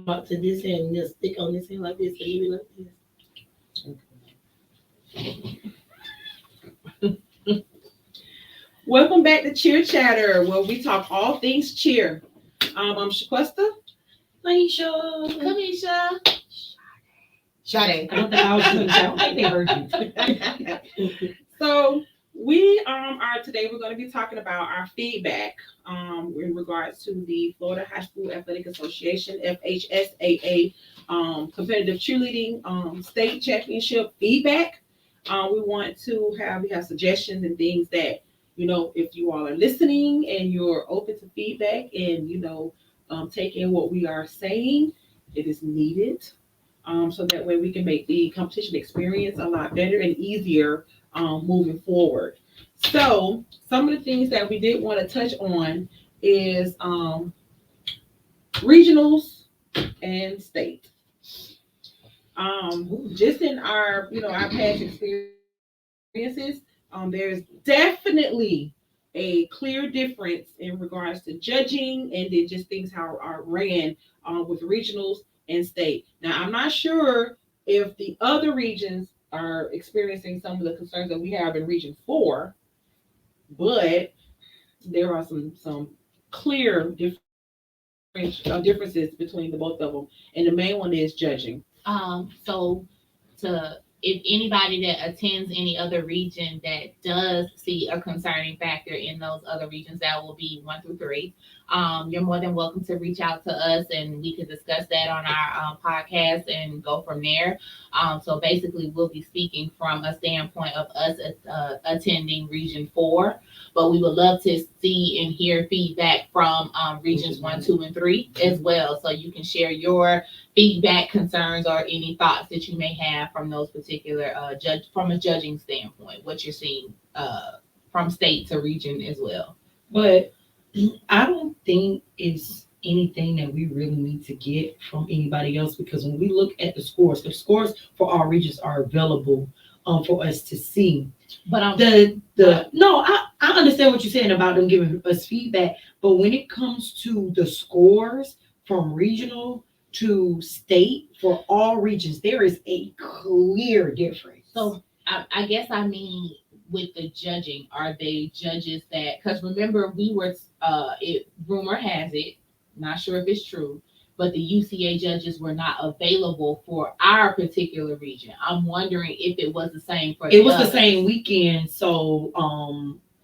out to this hand and just stick on this hand like this and leave it like this. Welcome back to Cheer Chatter, where we talk all things cheer. I'm Shaquesta. Laisha. Kamisha. Sade. I don't think I was doing that. I don't think they heard you. So we are today. We're going to be talking about our feedback in regards to the Florida High School Athletic Association (FHSAA) competitive cheerleading state championship feedback. We have suggestions and things that, if you all are listening and you're open to feedback and taking what we are saying, it is needed. So that way we can make the competition experience a lot better and easier moving forward. So some of the things that we did want to touch on is regionals and state. Just in our past experiences, there's definitely a clear difference in regards to judging and then just things how are ran with regionals and state. Now, I'm not sure if the other regions are experiencing some of the concerns that we have in Region 4, but there are some clear differences between the both of them, and the main one is judging. So if anybody that attends any other region that does see a concerning factor in those other regions, that will be 1 through 3. You're more than welcome to reach out to us and we can discuss that on our podcast and go from there. So basically we'll be speaking from a standpoint of us attending Region 4, but we would love to see and hear feedback from regions 1, 2, and 3 as well. So you can share your feedback, concerns, or any thoughts that you may have from those particular from a judging standpoint, what you're seeing from state to region as well. But I don't think it's anything that we really need to get from anybody else, because when we look at the scores for our regions are available for us to see. But I understand what you're saying about them giving us feedback, but when it comes to the scores from regional to state for all regions, there is a clear difference. So I guess I mean with the judging, are they judges that, because remember we were rumor has it, not sure if it's true, but the UCA judges were not available for our particular region. I'm wondering if it was the same for the same weekend, so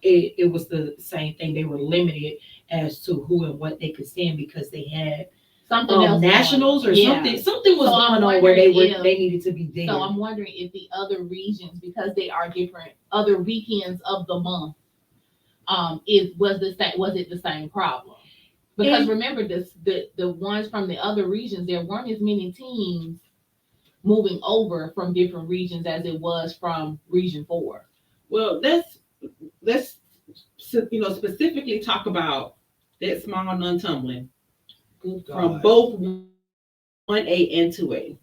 it was the same thing. They were limited as to who and what they could send because they had something else nationals or something. Something was going on where they needed to be there. So I'm wondering if the other regions, because they are different other weekends of the month, was it the same problem? Because remember the ones from the other regions, there weren't as many teams moving over from different regions as it was from Region 4. Well, let's specifically talk about that small non-tumbling from both 1A and 2A.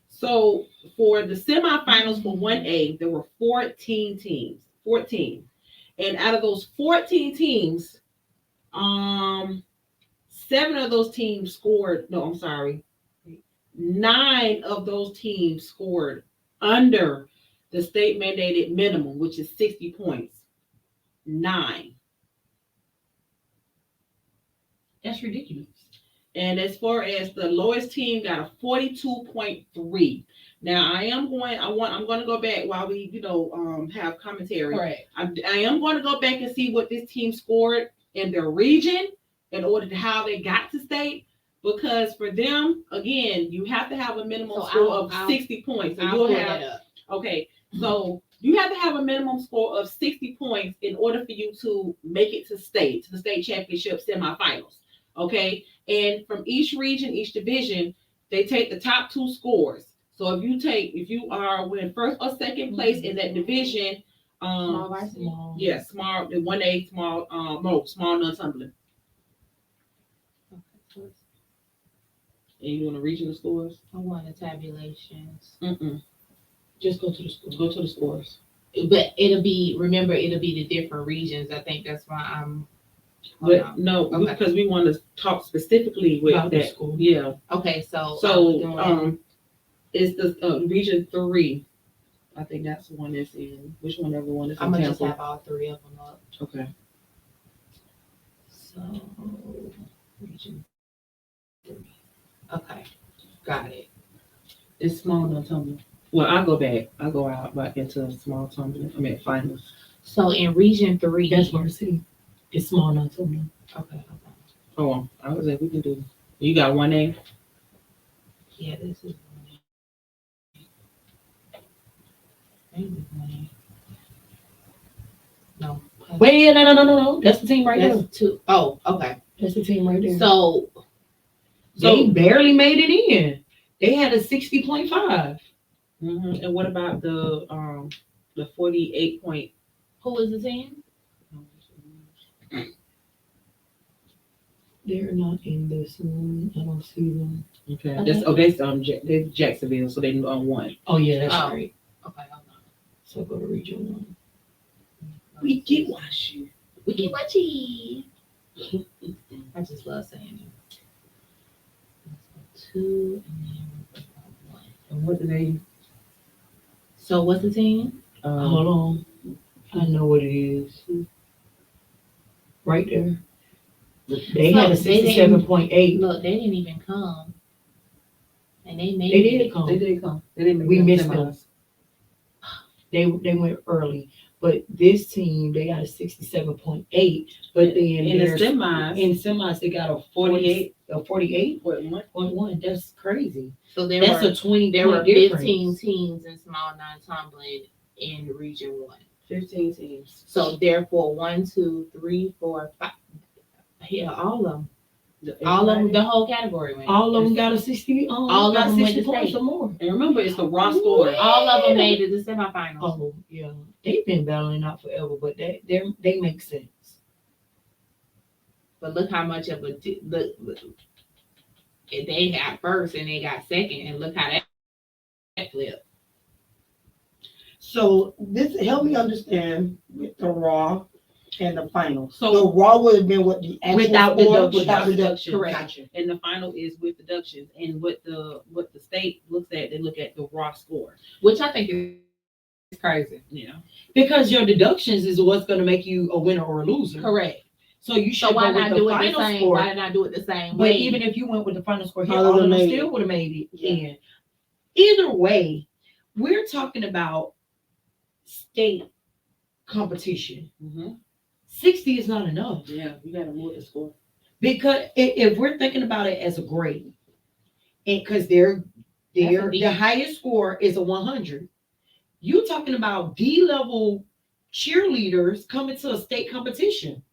So for the semifinals for 1A, there were 14 teams. 14. And out of those 14 teams, 7 of those teams scored. No, I'm sorry. 9 of those teams scored under the state mandated minimum, which is 60 points. 9. That's ridiculous. And as far as the lowest team got a 42.3. Now I'm going to go back while we have commentary. Right. I am going to go back and see what this team scored in their region in order to how they got to state, because for them, again, you have to have a minimum score of 60 points. So you'll have okay. So you have to have a minimum score of 60 points in order for you to make it to the state championship semifinals. Okay. And from each region, each division, they take the top 2 scores. So if you are in first or second place in that division, small varsity? Yeah, small 1A, small non-tumbling. Okay. And you want to regional scores? I want the tabulations. Just go to the scores. Go to the scores. But it'll be the different regions. I think that's why I'm Hold But on. no, Okay. because we want to talk specifically with About the that. school. Yeah. Okay, so So it's the region 3. I think that's the one that's in. Which one? Everyone is in I'm gonna just Tampa. have all three of them up. Okay. So region 3. Okay, got it. It's small no tumbling. Well, I go back. I go out back into small tumbling. I mean finals. So in region 3, That's where I see. It's small enough to me. okay. Oh, I was like, we can do. You got 1A. Yeah, this is 1A. Maybe 1A. No. Wait, no. That's the team right there. That's 2. Oh, okay. That's the team right there. So They barely made it in. They had a 60.5. Mm-hmm. And what about the 48 point? who is the team? They're not in this one. I don't see them. Okay. Okay. They're Jacksonville, so they on 1. Oh yeah, that's Oh. right. Okay, hold on. So go to region 1. We get wash you. Wiki Wachi. I just love saying it. 2 and then 1. And what do they? So what's the team? Hold on. I know what it is. Right there. They had a So they 67.8. Look, they didn't even come. And they made They it. did come. They did come. They didn't make We the missed semis. them. They went early. But this team, they got a 67.8. But then In the there's- semis, in semis, they got a 48. 48.1. That's crazy. So there That's were a 20 there were point difference. 15 teams in small non-tumbling in region 1. 15 teams. So therefore 1, 2, 3, 4, 5. Yeah, all of them. All of them, the whole category went. All of them got a 60. All got of them went 60 to points state. or more. And remember, it's the raw score. All of them made it to semifinals. Oh yeah, they've been battling out forever, but they make sense. But look how much of a look. They got first and they got second, and look how that flipped. So this help me understand with the raw and the final. So- the raw would have been what the actual Without score, deduction. without deduction. Correct. Gotcha. And the final is with deductions. And what the state looks at, they look at the raw score. Which I think is crazy. Yeah. Because your deductions is what's going to make you a winner or a loser. Correct. So you should So why go with not the do it the final same? score. Why not do it the same But way? even if you went with the final score here, All all of of them them made still it. would have made it Yeah. in. Either way, we're talking about state competition. Mm-hmm. 60 is not enough. Yeah, you got to move the score. Because if we're thinking about it as a grade, and because the deep. highest score is a 100, you're talking about D-level cheerleaders coming to a state competition.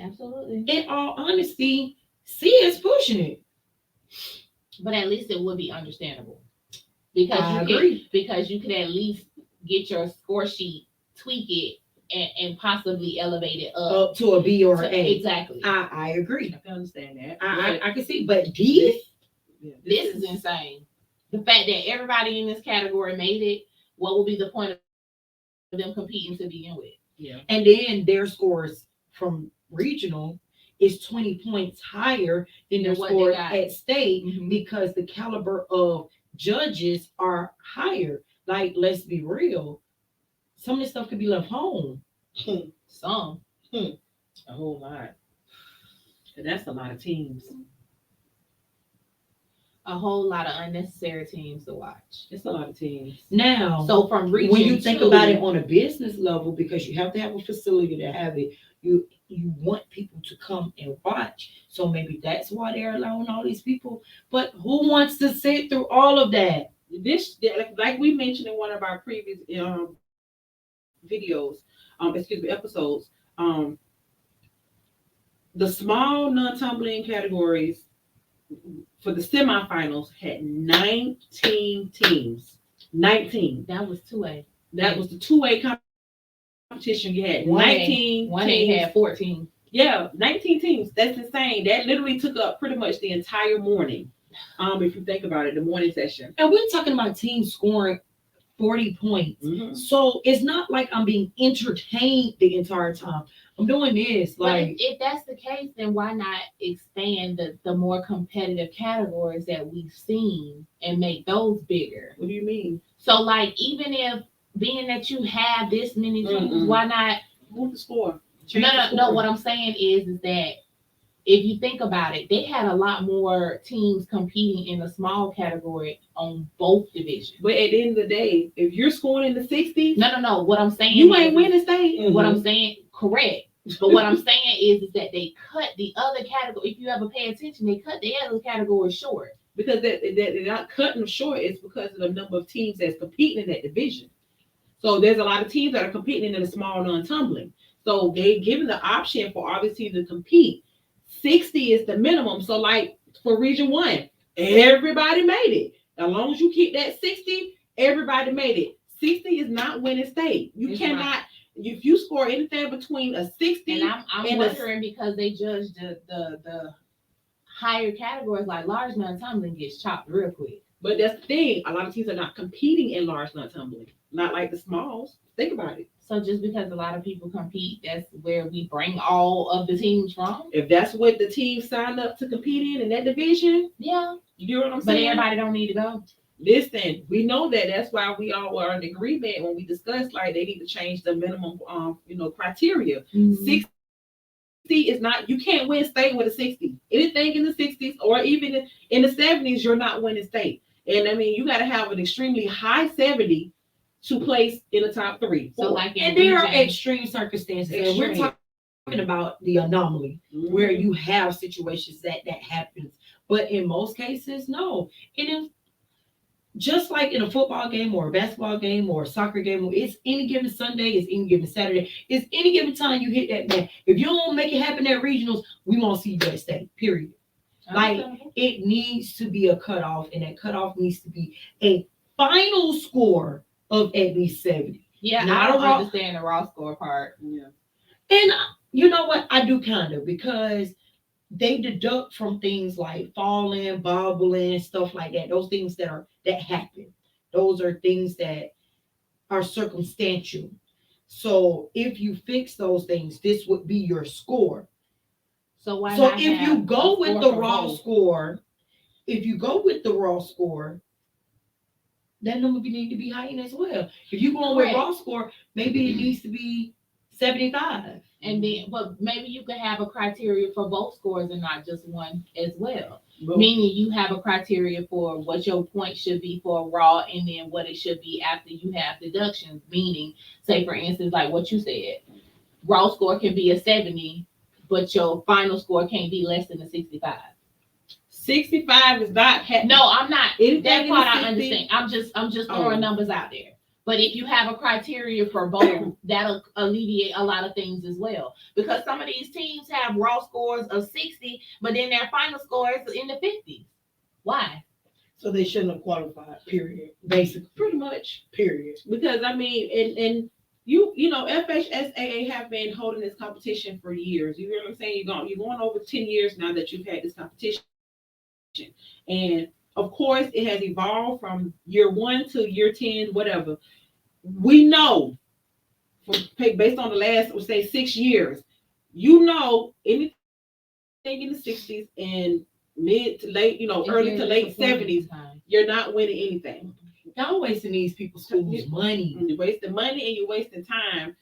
Absolutely. In all honesty, C is pushing it. But at least it would be understandable. Because I you agree. could, because you could at least get your score sheet, tweak it, and possibly elevate it up. Up to a B or an A. Exactly. I agree. I can understand that. I can see, but D, This is insane. The fact that everybody in this category made it, what would be the point of them competing to begin with? Yeah. and then their scores from regional is 20 points higher than their Than what they scores got. at state Mhm. because the caliber of judges are higher. Like, let's be real. Some of this stuff could be left home. Some. A whole lot. And that's a lot of teams. A whole lot of unnecessary teams to watch. It's a lot of teams. Now, So from region when you think 2, about it on a business level, because you have to have a facility to have it, you want people to come and watch. So maybe that's why they're allowing all these people. But who wants to sit through all of that? This, like we mentioned in one of our previous videos, episodes, the small non-tumbling categories for the semifinals had 19 teams. 19. that was 2A. That was the 2A competition. You had 19 1A teams. had 14. Yeah, 19 teams. That's insane. That literally took up pretty much the entire morning. If you think about it, the morning session. And we're talking about teams scoring 40 points. Mhm. So it's not like I'm being entertained the entire time. I'm doing this But like if that's the case, then why not expand the more competitive categories that we've seen and make those bigger? What do you mean? So, like, even if being that you have this many teams, Mm-mm. why not? Move the score. No, Change the no, score. no. What I'm saying is that if you think about it, they had a lot more teams competing in the small category on both divisions. But at the end of the day, if you're scoring in the 60s, No. What I'm saying you is, ain't winning state. What I'm saying, correct. But what I'm saying is that they cut the other category. If you ever pay attention, they cut the other category short. Because they're not cutting them short. It's because of the number of teams that's competing in that division. So there's a lot of teams that are competing in the small non-tumbling. So they given the option for all these teams to compete. 60 is the minimum. So like for Region 1, everybody made it. As long as you keep that 60, everybody made it. 60 is not winning state. You It's cannot. not. If you score anything between a 60 And I'm and wondering because they judge the higher categories like large non-tumbling gets chopped real quick. but that's the thing. A lot of teams are not competing in large non-tumbling. Not like the smalls. Think about it. So just because a lot of people compete, that's where we bring all of the teams from. If that's what the team signed up to compete in that division, Yeah, you know what I'm but saying? everybody don't need to go. Listen, we know that. That's why we all were in agreement when we discussed like they need to change the minimum, criteria. 60 is not. You can't win state with a 60. Anything in the 60s or even in the 70s, you're not winning state. And I mean, you got to have an extremely high 70 to place in the top 3. So like in and there are region- extreme circumstances. And we're talking about the anomaly where you have situations that happens. But in most cases, no. And if, just like in a football game or a basketball game or a soccer game, it's any given Sunday, it's any given Saturday, it's any given time you hit that man. If you don't make it happen at regionals, we won't see you at state, period. Like, it needs to be a cutoff, and that cutoff needs to be a final score of at least 70. Yeah, Not I don't a raw- understand the raw score part. Yeah. And you know what? I do kind of, because they deduct from things like falling, bobbling, stuff like that. Those things that happen. Those are things that are circumstantial. So if you fix those things, this would be your score. So why So not if have you go a with score the for raw both? score, that number need to be heightened as well. If you going with Correct. raw score, maybe it needs to be 75. And then, but maybe you could have a criteria for both scores and not just one as well. But Meaning you have a criteria for what your point should be for raw and then what it should be after you have deductions. Meaning, say for instance, like what you said, raw score can be a 70, but your final score can't be less than a 65. 65 is not happening. No, I'm not. Anything That in part the I 60 understand. I'm just Oh. throwing numbers out there. But if you have a criteria for both, that'll alleviate a lot of things as well. Because some of these teams have raw scores of 60, but then their final score is in the 50s. Why? So they shouldn't have qualified, period. Basically, Pretty much. Period. Because I mean, and you know, FHSAA have been holding this competition for years. You hear what I'm saying? You're going over 10 years now that you've had this competition. And of course, it has evolved from year 1 to year 10, whatever. We know, based on the last, let's say, 6 years, anything in the 60s and mid to late, early to late 70s, you're not winning anything. y'all wasting these people's schools' money. You're wasting money and you're wasting time.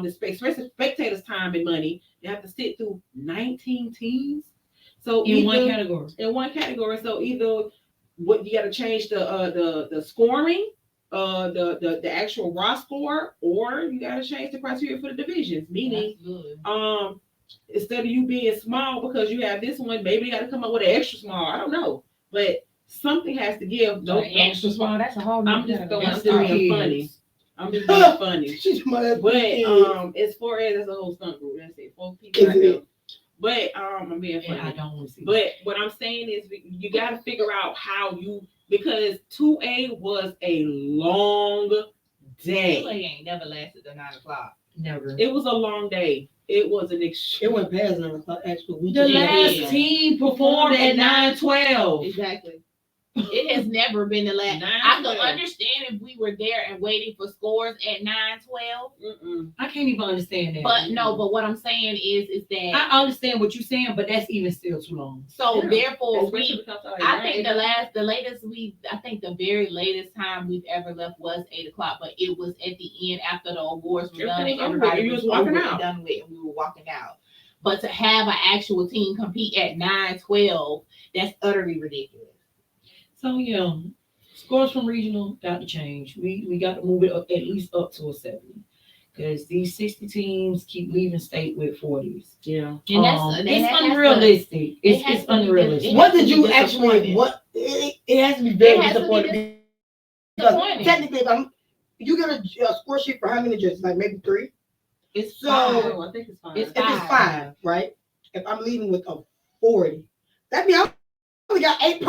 Especially spectators' time and money. You have to sit through 19 teams. So In one category. So either what you got to change the scoring, the actual raw score, or you got to change the criteria for the divisions. Meaning, instead of you being small because you have this one, maybe you got to come up with an extra small. I don't know, but something has to give. Extra small. That's a whole. I'm just That's being the funny. kids. I'm just being funny. She's my But as far as a whole stunt group, that's it. 4 people Is right it? now. But I'm being funny. And I don't want to see. But what I'm saying is you got to figure out because 2A was a long day. ain't never lasted to 9 o'clock. Never. It was a long day. It was an It went past 9 o'clock, actually. The Yeah. last team performed at 9:12. Exactly. It has never been the last. I could 9-12. understand if we were there and waiting for scores at 9-12. I can't even understand that. But no, but what I'm saying is that I understand what you're saying, but that's even still too long. so Yeah. therefore Especially we because of, like, I think 9, I think the very latest time we've ever left was 8 o'clock, but it was at the end after the awards were done and Everything was over with. everybody You was was walking over and out. done with and we were walking out. But to have an actual team compete at 9-12, that's utterly ridiculous. So yeah, scores from regional got to change. We got to move it up at least up to a 70. Because these 60 teams keep leaving state with 40s. Yeah. And that's It's unrealistic. It's unrealistic. it What has did to you be actually? disappointing. What it has to be very It has to be disappointing because disappointing. technically, if you get a score sheet for how many judges? Like maybe 3. It's So- five. Oh, I think it's fine. It's If it's five. 5, right? If I'm leaving with a 40, that means I only got 8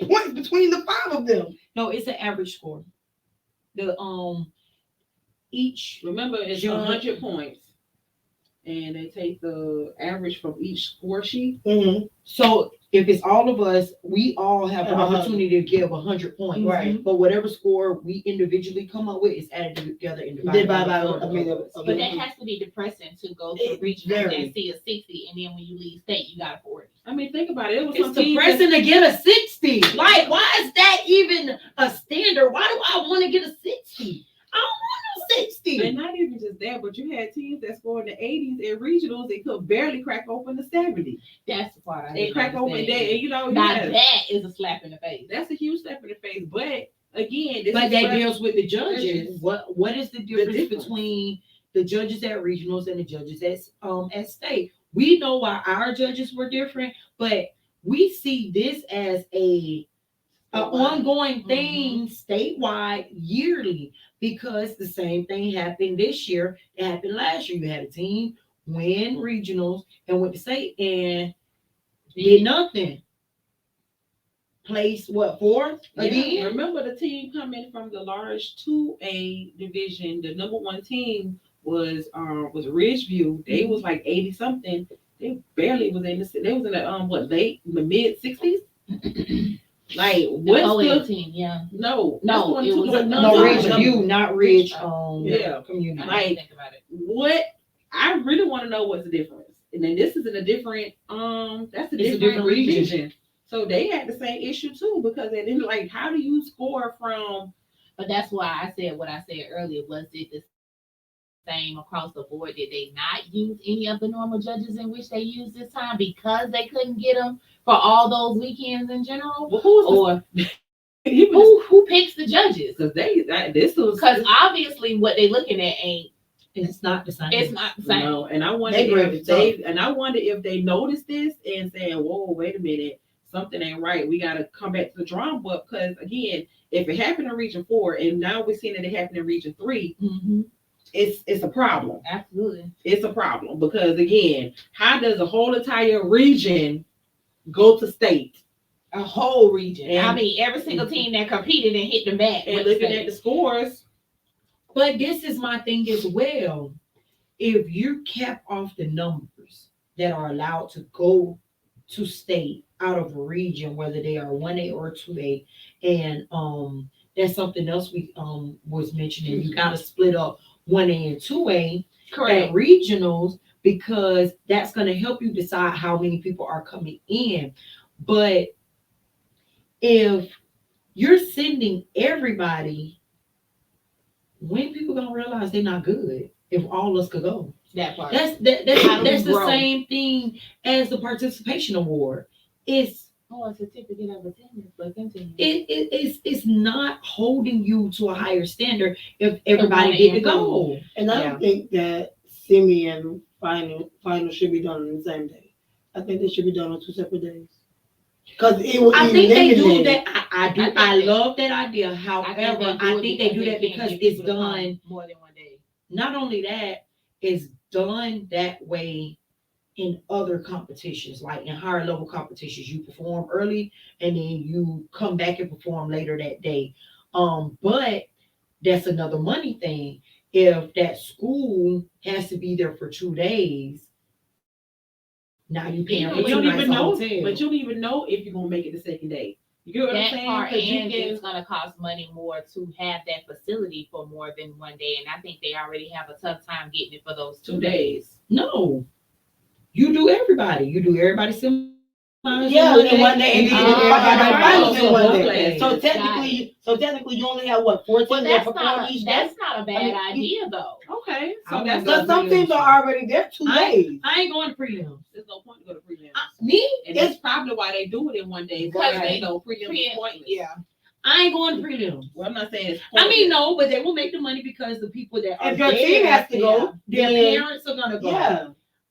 points between the 5 of them. No, it's an average score. The each Remember, it's Judge. 100 points, and they take the average from each score sheet. Mm-hmm. so if it's all of us, we all have the 100. opportunity to give 100 points. Right. But whatever score we individually come up with is added together and divided Divide by, the I mean, total. But that has to be depressing to go to It's regional very. and see a 60, and then when you leave state, you got a 40. I mean, think about it. It was It's some teams that- depressing to get a 60. Like, why is that even a standard? Why do I want to get a 60? I don't want no 60. And not even just that, but you had teams that scored in the 80s and regionals. They could barely crack open the 70. That's the part I They didn't crack open understand. that, and you know, Now yeah, that is a slap in the face. that's a huge step in the face. But again, this But is that where- deals with the judges. Judges. What is the difference difference. between the judges at regionals and the judges at state? We know why our judges were different, but we see this as a ongoing thing statewide yearly, because the same thing happened this year. It happened last year. You had a team win regionals and went to state and did nothing. Placed what, 4th Yeah, again? remember the team coming from the large 2A division. The number 1 team was Ridgeview. They was like 80 something. They barely was in the. They was in the mid 60s. Like The what's OL the team, yeah. no No, it was No, no, Ridgeview, not Ridge. Yeah. Community. I Like, didn't think about it. what I really want to know what's the difference. And then this is in a different that's a It's a different different region. region. So they had the same issue too, because they didn't like, how do you score from But that's why I said what I said earlier. Was it the same across the board? Did they not use any of the normal judges in which they used this time because they couldn't get them for all those weekends in general? well, who's Or he was who picks the judges? because this was Because obviously what they looking at ain't, It's not the same. it's not the same. no, and I wonder They break if it if they noticed this and saying, whoa, wait a minute, something ain't right. We gotta come back to the drawing board, because again, if it happened in region 4 and now we're seeing that it happened in region 3, it's a problem. Absolutely. It's a problem, because again, how does a whole entire region go to state? A whole region. I And- mean, every single team that competed and hit the mat. And went looking state. at the scores, But this is my thing as well. If you cap off the numbers that are allowed to go to state out of a region, whether they are 1A or 2A, and that's something else we was mentioning. You gotta split up 1A and 2A at regionals, because that's gonna help you decide how many people are coming in. But if you're sending everybody, when people gonna realize they're not good if all of us could go? That part. That's How do we the grow? same thing as the participation award. It's a certificate of attendance, but continue. it's not holding you to a higher standard if everybody get to go. And I don't think that semi and final should be done on the same day. I think they should be done on 2 separate days. Because it will I think they do eliminate- that. I do. I think I they- love that idea. However, I think they do that because can't get it's people to come done. more than one day. Not only that, it's done that way in other competitions, like in higher level competitions. You perform early and then you come back and perform later that day. But that's another money thing. If that school has to be there for 2 days, now you paying for but you 2 don't nights even know. hotel. But you don't even know if you're gonna make it the second day. You get what I'm That saying? part, 'Cause you and can- it's gonna cost money more to have that facility for more than one day. And I think they already have a tough time getting it for those 2 days. No, you do everybody. You do everybody similar. Yeah, in one day, and then you do everybody Right. finals in one Both day. days. So Got technically, you only have what 14 Well, that that's perform not each day. that's not a bad I mean, idea though. Okay, so I that's would Because some teams are already there 2 days. I ain't going to prelims. there's no point to go to prelims. Me? And that's probably why they do it in one day, because Right. they know prelims is pointless. Yeah. I ain't going to prelims. Well, I'm not saying it's I mean, pointless. no, but they will make the money because the people that are If your there, team has to go, their then parents are gonna go. yeah.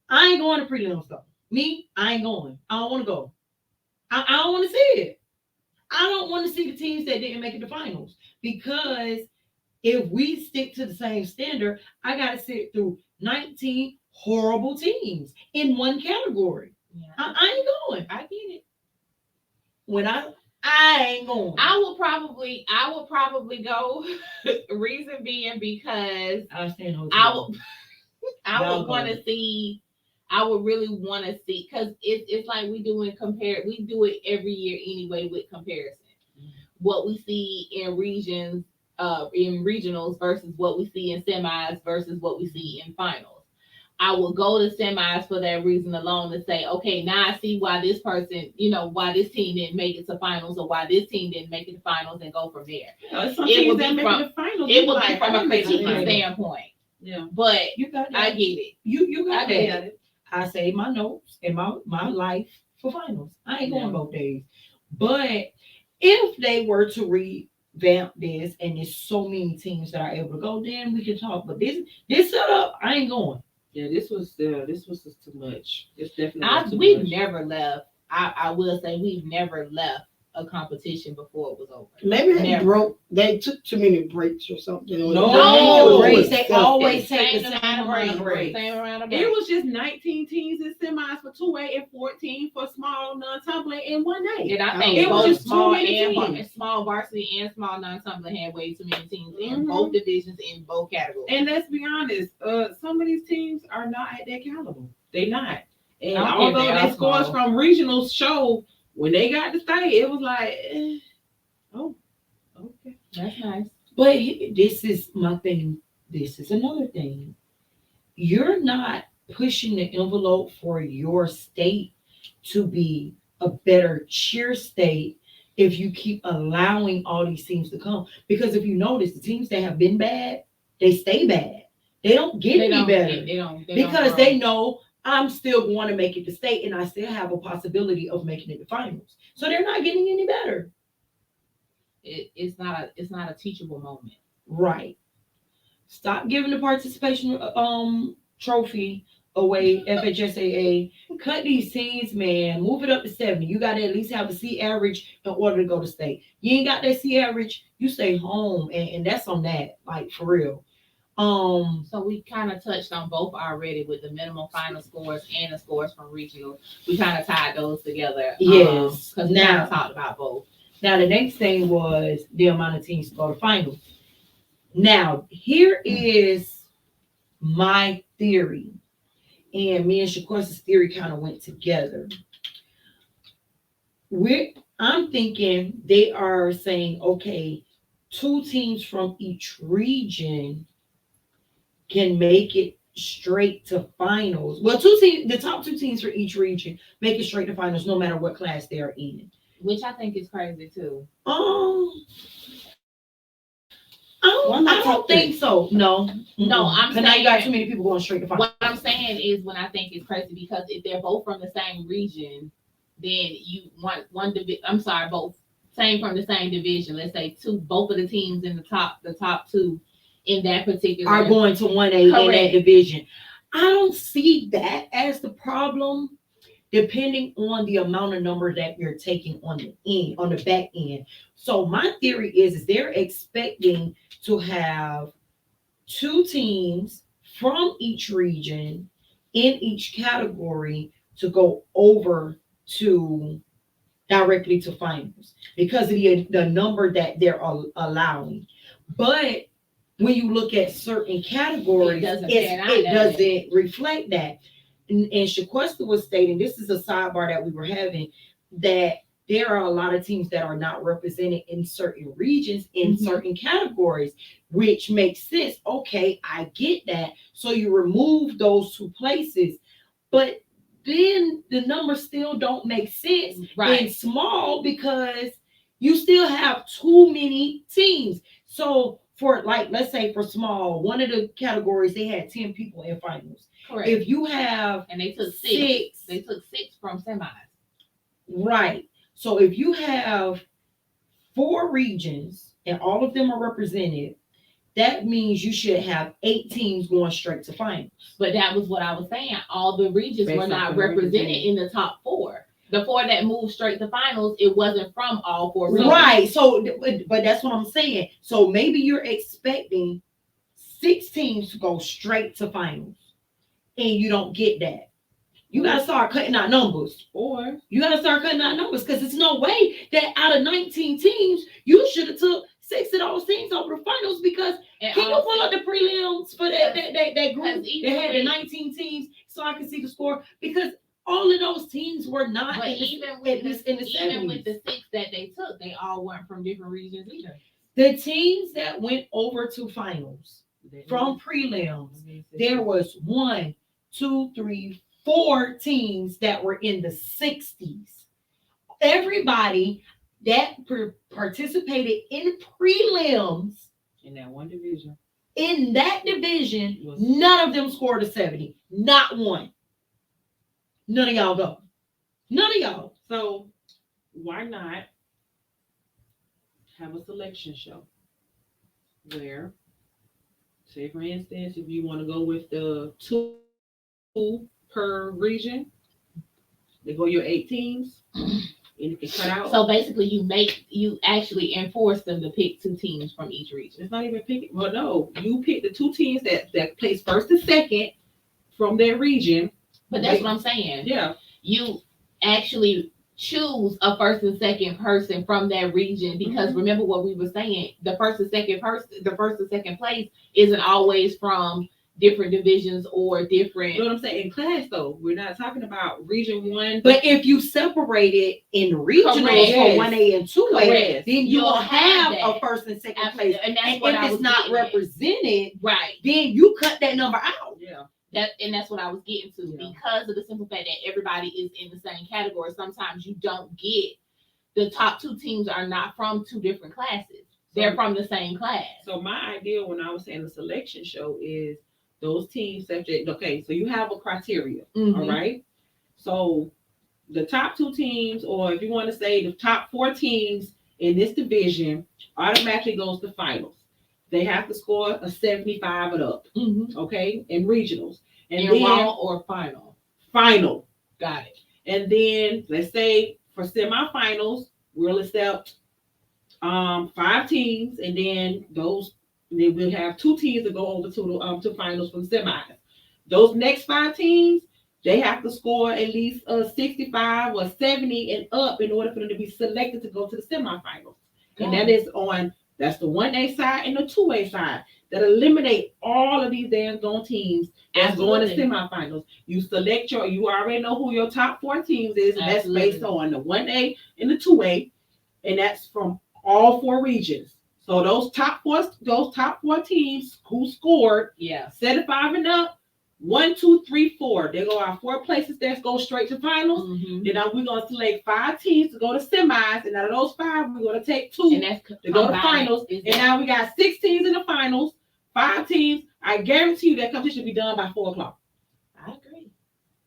I ain't going to prelims though. Me, I ain't going. I don't want to go. I don't want to see it. I don't want to see the teams that didn't make it to finals, because if we stick to the same standard, I got to sit through 19 horrible teams in one category. Yeah. I ain't going. I get it. When I ain't going. I will probably go. Reason being because I stand hotel. I Y'all would want to see. I would really want to see, because it's like we do it every year anyway with comparison. What we see in regions, in regionals versus what we see in semis versus what we see in finals. I will go to semis for that reason alone, to say, okay, now I see why this person, why this team didn't make it to finals, or why this team didn't make it to finals, and go from there. Some It teams would that be make from- the finals. It would be like, from I a make the critiquing finals. standpoint, Yeah. but You got that. I get it. You got I get that. I save my notes and my life for finals. I ain't going Yeah. both days. But if they were to revamp this and there's so many teams that are able to go, then we can talk. But this setup, I ain't going. Yeah, this was just too much. It's definitely too We've much. never left. I will say we've never left a competition before it was over. Maybe Never. they took too many breaks or something. No. breaks. They always take the Same same amount of breaks. Same amount of It breaks. was just 19 teams in semis for 2A and 14 for small non-tumbling in one day. And I think It was both just too small many and teams. small varsity and small non-tumbling had way too many teams in Mhm. both divisions, in both categories. And let's be honest, some of these teams are not at that caliber. They not. And I don't care if although they are their scores small. from regionals show, when they got to state, it was like, oh, okay. That's nice. But this is my thing. This is another thing. You're not pushing the envelope for your state to be a better cheer state if you keep allowing all these teams to come. Because if you notice, the teams that have been bad, they stay bad. They don't get any better. Because they know I'm still going to make it to state, and I still have a possibility of making it to finals. So they're not getting any better. It's not a teachable moment. Right. Stop giving the participation trophy away, FHSAA. Cut these teams, man. Move it up to 70. You got to at least have the C average in order to go to state. You ain't got that C average, you stay home, and that's on that, like, for real. So we kind of touched on both already with the minimum final scores and the scores from regional. We kind of tied those together. Yes. Because we kind of talked about both. Now, the next thing was the amount of teams to go to finals. Now, here is my theory. And me and Shaqua's theory kind of went together. I'm thinking they are saying, okay, 2 teams from each region can make it straight to finals. Well, the top 2 teams for each region make it straight to finals, no matter what class they are in. Which I think is crazy too. I don't think so. No. No, I'm Because now you got saying- too many people going straight to finals. What I'm saying is, when I think it's crazy, because if they're both from the same region, then you want both same from the same division. Let's say both of the teams in the top 2 in that particular Are going to 1A in that Correct. division. I don't see that as the problem, depending on the amount of number that you're taking on the back end. So my theory is they're expecting to have 2 teams from each region in each category to go over to directly to finals because of the number that they're allowing. But when you look at certain categories, it doesn't reflect that. And Shaquesta was stating, this is a sidebar that we were having, that there are a lot of teams that are not represented in certain regions, in certain categories, which makes sense. Okay, I get that. So you remove those 2 places, but then the numbers still don't make sense in small because you still have too many teams. So for like, let's say for small, one of the categories, they had 10 people in finals. Correct. If you have, and they took 6, they took 6 from semis. Right. So if you have 4 regions and all of them are represented, that means you should have 8 teams going straight to finals. But that was what I was saying. All the regions were not represented in the top 4. The 4 that moved straight to finals, it wasn't from all 4 regions. Right. So, but that's what I'm saying. So maybe you're expecting 6 teams to go straight to finals, and you don't get that. You gotta start cutting out numbers, or you gotta start cutting out numbers because there's no way that out of 19 teams you should have took 6 of those teams over the finals. Because can you pull up the prelims for that group that had the 19 teams so I can see the score? Because all of those teams were not but in the, even with the 70s. 6 that they took, they all weren't from different regions either. The teams that went over to finals from prelims, there was 1, 2, 3, 4 teams that were in the 60s. Everybody that participated in prelims in that one division, none of them scored a 70. Not one. None of y'all go. None of y'all. So why not have a selection show where, say for instance, if you want to go with the 2 per region, they go your 8 teams, and you can cut out. So basically, you actually enforce them to pick 2 teams from each region. It's not even picking. Well, no, you pick the 2 teams that place first and second from their region. But that's what I'm saying. Yeah, you actually choose a first and second person from that region, because remember what we were saying, the first and second place isn't always from different divisions or different. You know what I'm saying? In class though, we're not talking about region 1. But if you separate it in regionals for 1A and 2A, then you will have a first and second place. And that's and what if I it's was not represented, right, then you cut that number out. Yeah. That's what I was getting to, because of the simple fact that everybody is in the same category. Sometimes you don't get the top 2 teams are not from 2 different classes. They're from the same class. So my idea when I was saying the selection show is those teams subject. Okay, so you have a criteria, all right? So the top 2 teams, or if you want to say the top 4 teams in this division, automatically goes to finals. They have to score a 75 and up, okay, in regionals. And then raw or final? Final. Got it. And then let's say for semifinals, we'll accept 5 teams, and then we'll have 2 teams that go over to finals for the semis. Those next 5 teams, they have to score at least a 65 or 70 and up in order for them to be selected to go to the semifinals. And that's the 1A side and the 2A side. That eliminate all of these damn gone teams that's going to semifinals. You select you already know who your top 4 teams is, and that's based on the 1A and the 2A, and that's from all 4 regions. So those top 4 teams who scored 75 and up, 1, 2, 3, 4. They go out 4 places that go straight to finals. Then we're gonna select 5 teams to go to semis, and out of those 5, we're gonna take 2 to go to finals. And now we got 6 teams in the finals, 5 teams. I guarantee you that competition will be done by 4:00. I agree.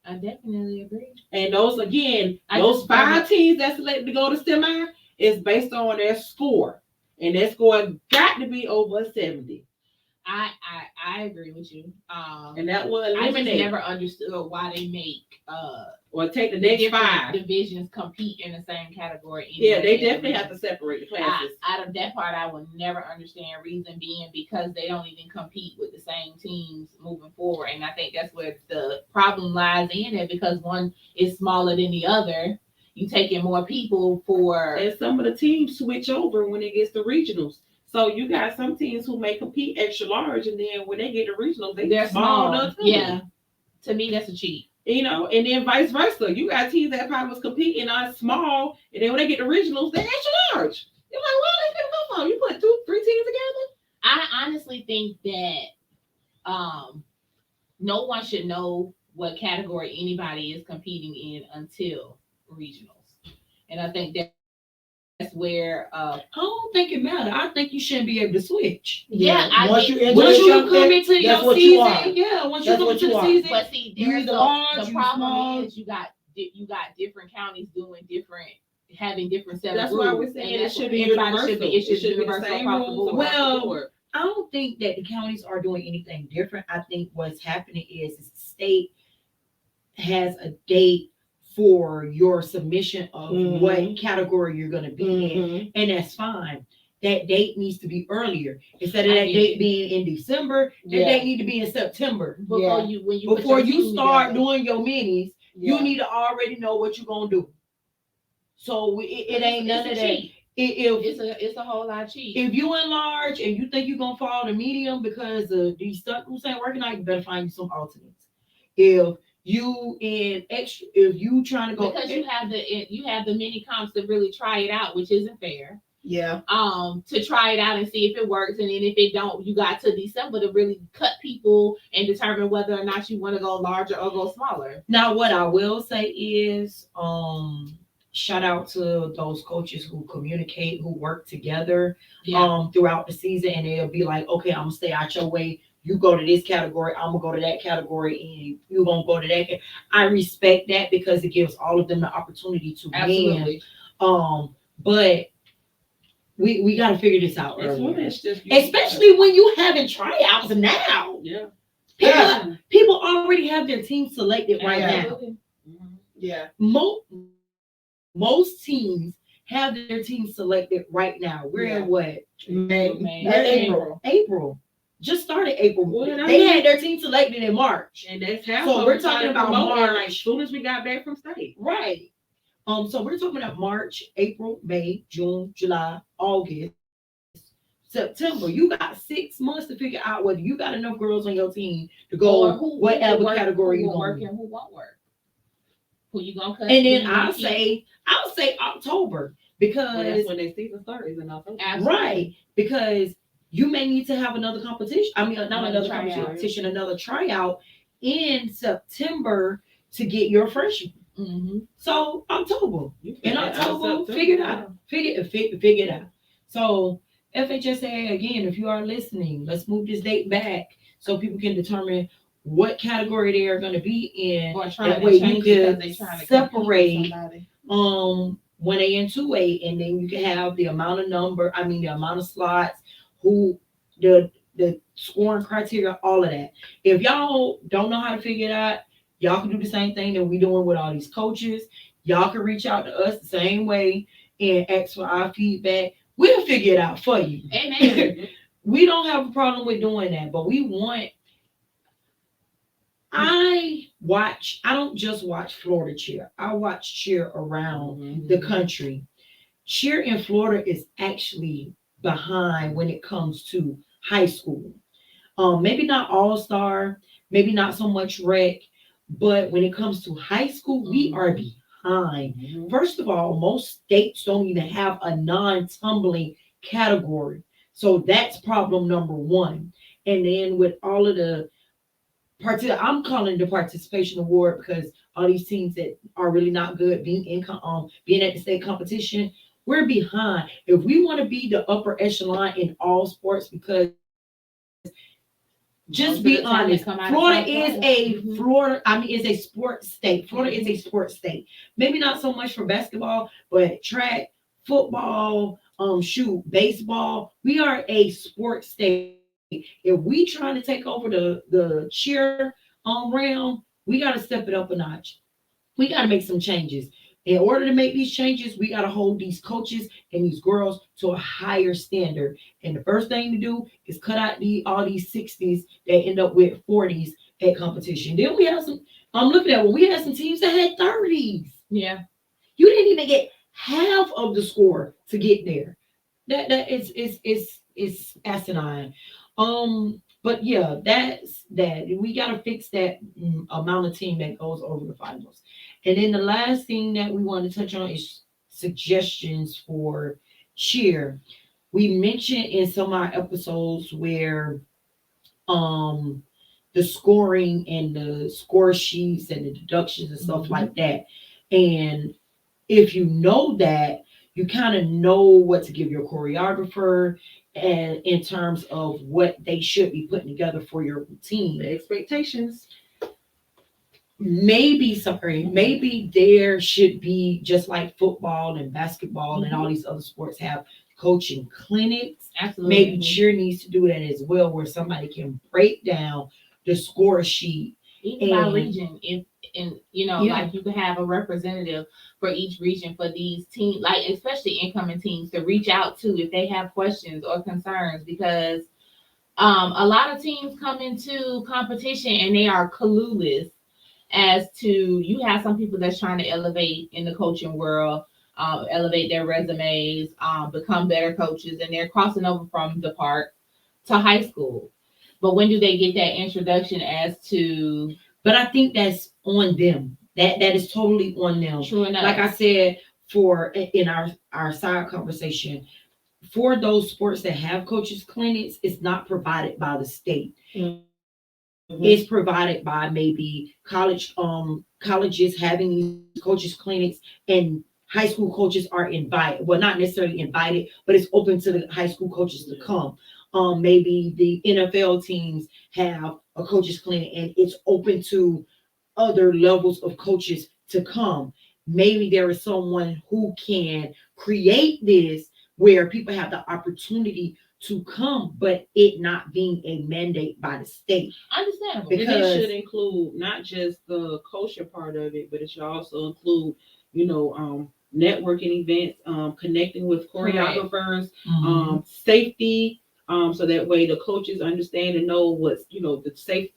I definitely agree. And those 5 teams that's selected to go to semi is based on their score, and their score got to be over 70. I agree with you. And that will eliminate. I just never understood why they make or take the next 5 divisions compete in the same category. Yeah, they definitely have to separate the classes. Out of that part, I will never understand. Reason being because they don't even compete with the same teams moving forward, and I think that's where the problem lies in it, because one is smaller than the other. You taking more people and some of the teams switch over when it gets to regionals. So you got some teams who may compete extra large, and then when they get to regionals, they're small enough. Yeah, to me that's a cheat. You know, and then vice versa. You got teams that probably was competing on small, and then when they get the regionals, they're extra large. You're like, why are they picking up on? You put 2-3 teams together? I honestly think that no one should know what category anybody is competing in until regionals, and I think that's where I don't think it matters. I think you shouldn't be able to switch. Yeah, I once think- you enter Once the you champion, come into that's your what you are. season, yeah. Once you That's come what into you the are. season, but see, you there's either the large, you problem small. is you got different counties doing different, having different set That's of why rules, we're saying and it that's should what be everybody universal. should be. It should be the universal same across the rules board. across the Well, board. I don't think that the counties are doing anything different. I think what's happening is the state has a date for your submission of Mhm. what category you're going to be in, Mhm. and that's fine. That date needs to be earlier instead of I that get date it. being in December. That Yeah. date need to be in September. Before Yeah. you when you put Before your you team start together. doing your minis, Yeah. you need to already know what you're gonna do. So it ain't none It's of a that. cheat. If It's a whole lot of cheat. if you enlarge and you think you're gonna fall to medium because of these stuff who's ain't working out, you better find you some alternates. If you in extra, if you trying to go Because you have the mini comps to really try it out, which isn't fair. Yeah. To try it out and see if it works, and then if it don't, you got to December to really cut people and determine whether or not you want to go larger or go smaller. Now, what I will say is, shout out to those coaches who communicate, who work together, throughout the season, and they'll be like, okay, I'm gonna stay out your way. You go to this category, I'm gonna go to that category, and you gonna go to that. I respect that because it gives all of them the opportunity to win. Absolutely. But we got to figure this out It's earlier. when it's just Especially when you having tryouts now. yeah. People already have their team selected right now. Absolutely. Yeah. Most teams have their team selected right now. We're Yeah. at what? May. April. Just started April. Well, and I They mean- had their team selected in March. And that's how. So we're talking about March. As soon as we got back from state. Right. So we're talking about March, April, May, June, July, August, September. You got 6 months to figure out whether you got enough girls on your team to go whatever category you you're work going. and who won't work. Who you gonna cut? And then who you I'll gonna say October Well, because that's when their season starts is in October. keep? Absolutely. right, because you may need to have another competition. I mean, not another tryout. competition, another tryout in September to get your freshman. Mm-hmm. So October. You In can add October, September. figure it out. Figure it out. So FHSAA, again, if you are listening, let's move this date back so people can determine what category they are going to be in. Or trying That to way you change because can they trying to separate somebody. when they in 2A, and then you can have the amount of slots, who the scoring criteria, all of that. If y'all don't know how to figure it out, y'all can do the same thing that we doing with all these coaches. Y'all can reach out to us the same way and ask for our feedback. We'll figure it out for you. Amen. We don't have a problem with doing that, but I don't just watch Florida cheer. I watch cheer around the country. Cheer in Florida is actually behind when it comes to high school. Maybe not all-star, maybe not so much rec, but when it comes to high school, we are behind. First of all, most states don't even have a non-tumbling category. So that's problem number one. And then with all of the I'm calling the participation award because all these teams that are really not good being at the state competition, we're behind. If we want to be the upper echelon in all sports, because just be honest, Florida is a sports state. Florida is a sports state. Maybe not so much for basketball, but track, football, baseball. We are a sports state. If we trying to take over the cheer realm, we got to step it up a notch. We got to make some changes. In order to make these changes, we got to hold these coaches and these girls to a higher standard. And the first thing to do is cut out all these 60s that end up with 40s at competition. Then we have I'm looking at we had some teams that had 30s. Yeah. You didn't even get half of the score to get there. That is asinine. But But yeah, that's that. We gotta fix that amount of team that goes over the finals. And then the last thing that we want to touch on is suggestions for cheer. We mentioned in some of our episodes where um the scoring and the score sheets and the deductions and stuff like that. And if you know that, you kind of know what to give your choreographer and in terms of what they should be putting together for your routine. The expectations. Maybe there should be, just like football and basketball and all these other sports have coaching clinics. Absolutely. Maybe cheer needs to do that as well, where somebody can break down the score sheet. Even by And- region, like you could have a representative for each region for these teams, like especially incoming teams, to reach out to if they have questions or concerns, because a lot of teams come into competition and they are clueless as to, you have some people that's trying to elevate in the coaching world, elevate their resumes, become better coaches, and they're crossing over from the park to high school. But when do they get that introduction as to? But I think that's on them. That is totally on them. True enough. Like I said, in our side conversation, for those sports that have coaches clinics, it's not provided by the state. It's provided by maybe colleges having these coaches clinics, and high school coaches are invited. Well, not necessarily invited, but it's open to the high school coaches to come. Maybe the NFL teams have a coaches clinic and it's open to other levels of coaches to come. Maybe there is someone who can create this where people have the opportunity to come, but it not being a mandate by the state. Understandable. And Because- it should include not just the kosher part of it, but it should also include, networking events, connecting with choreographers, safety, so that way the coaches understand and know what's, the safe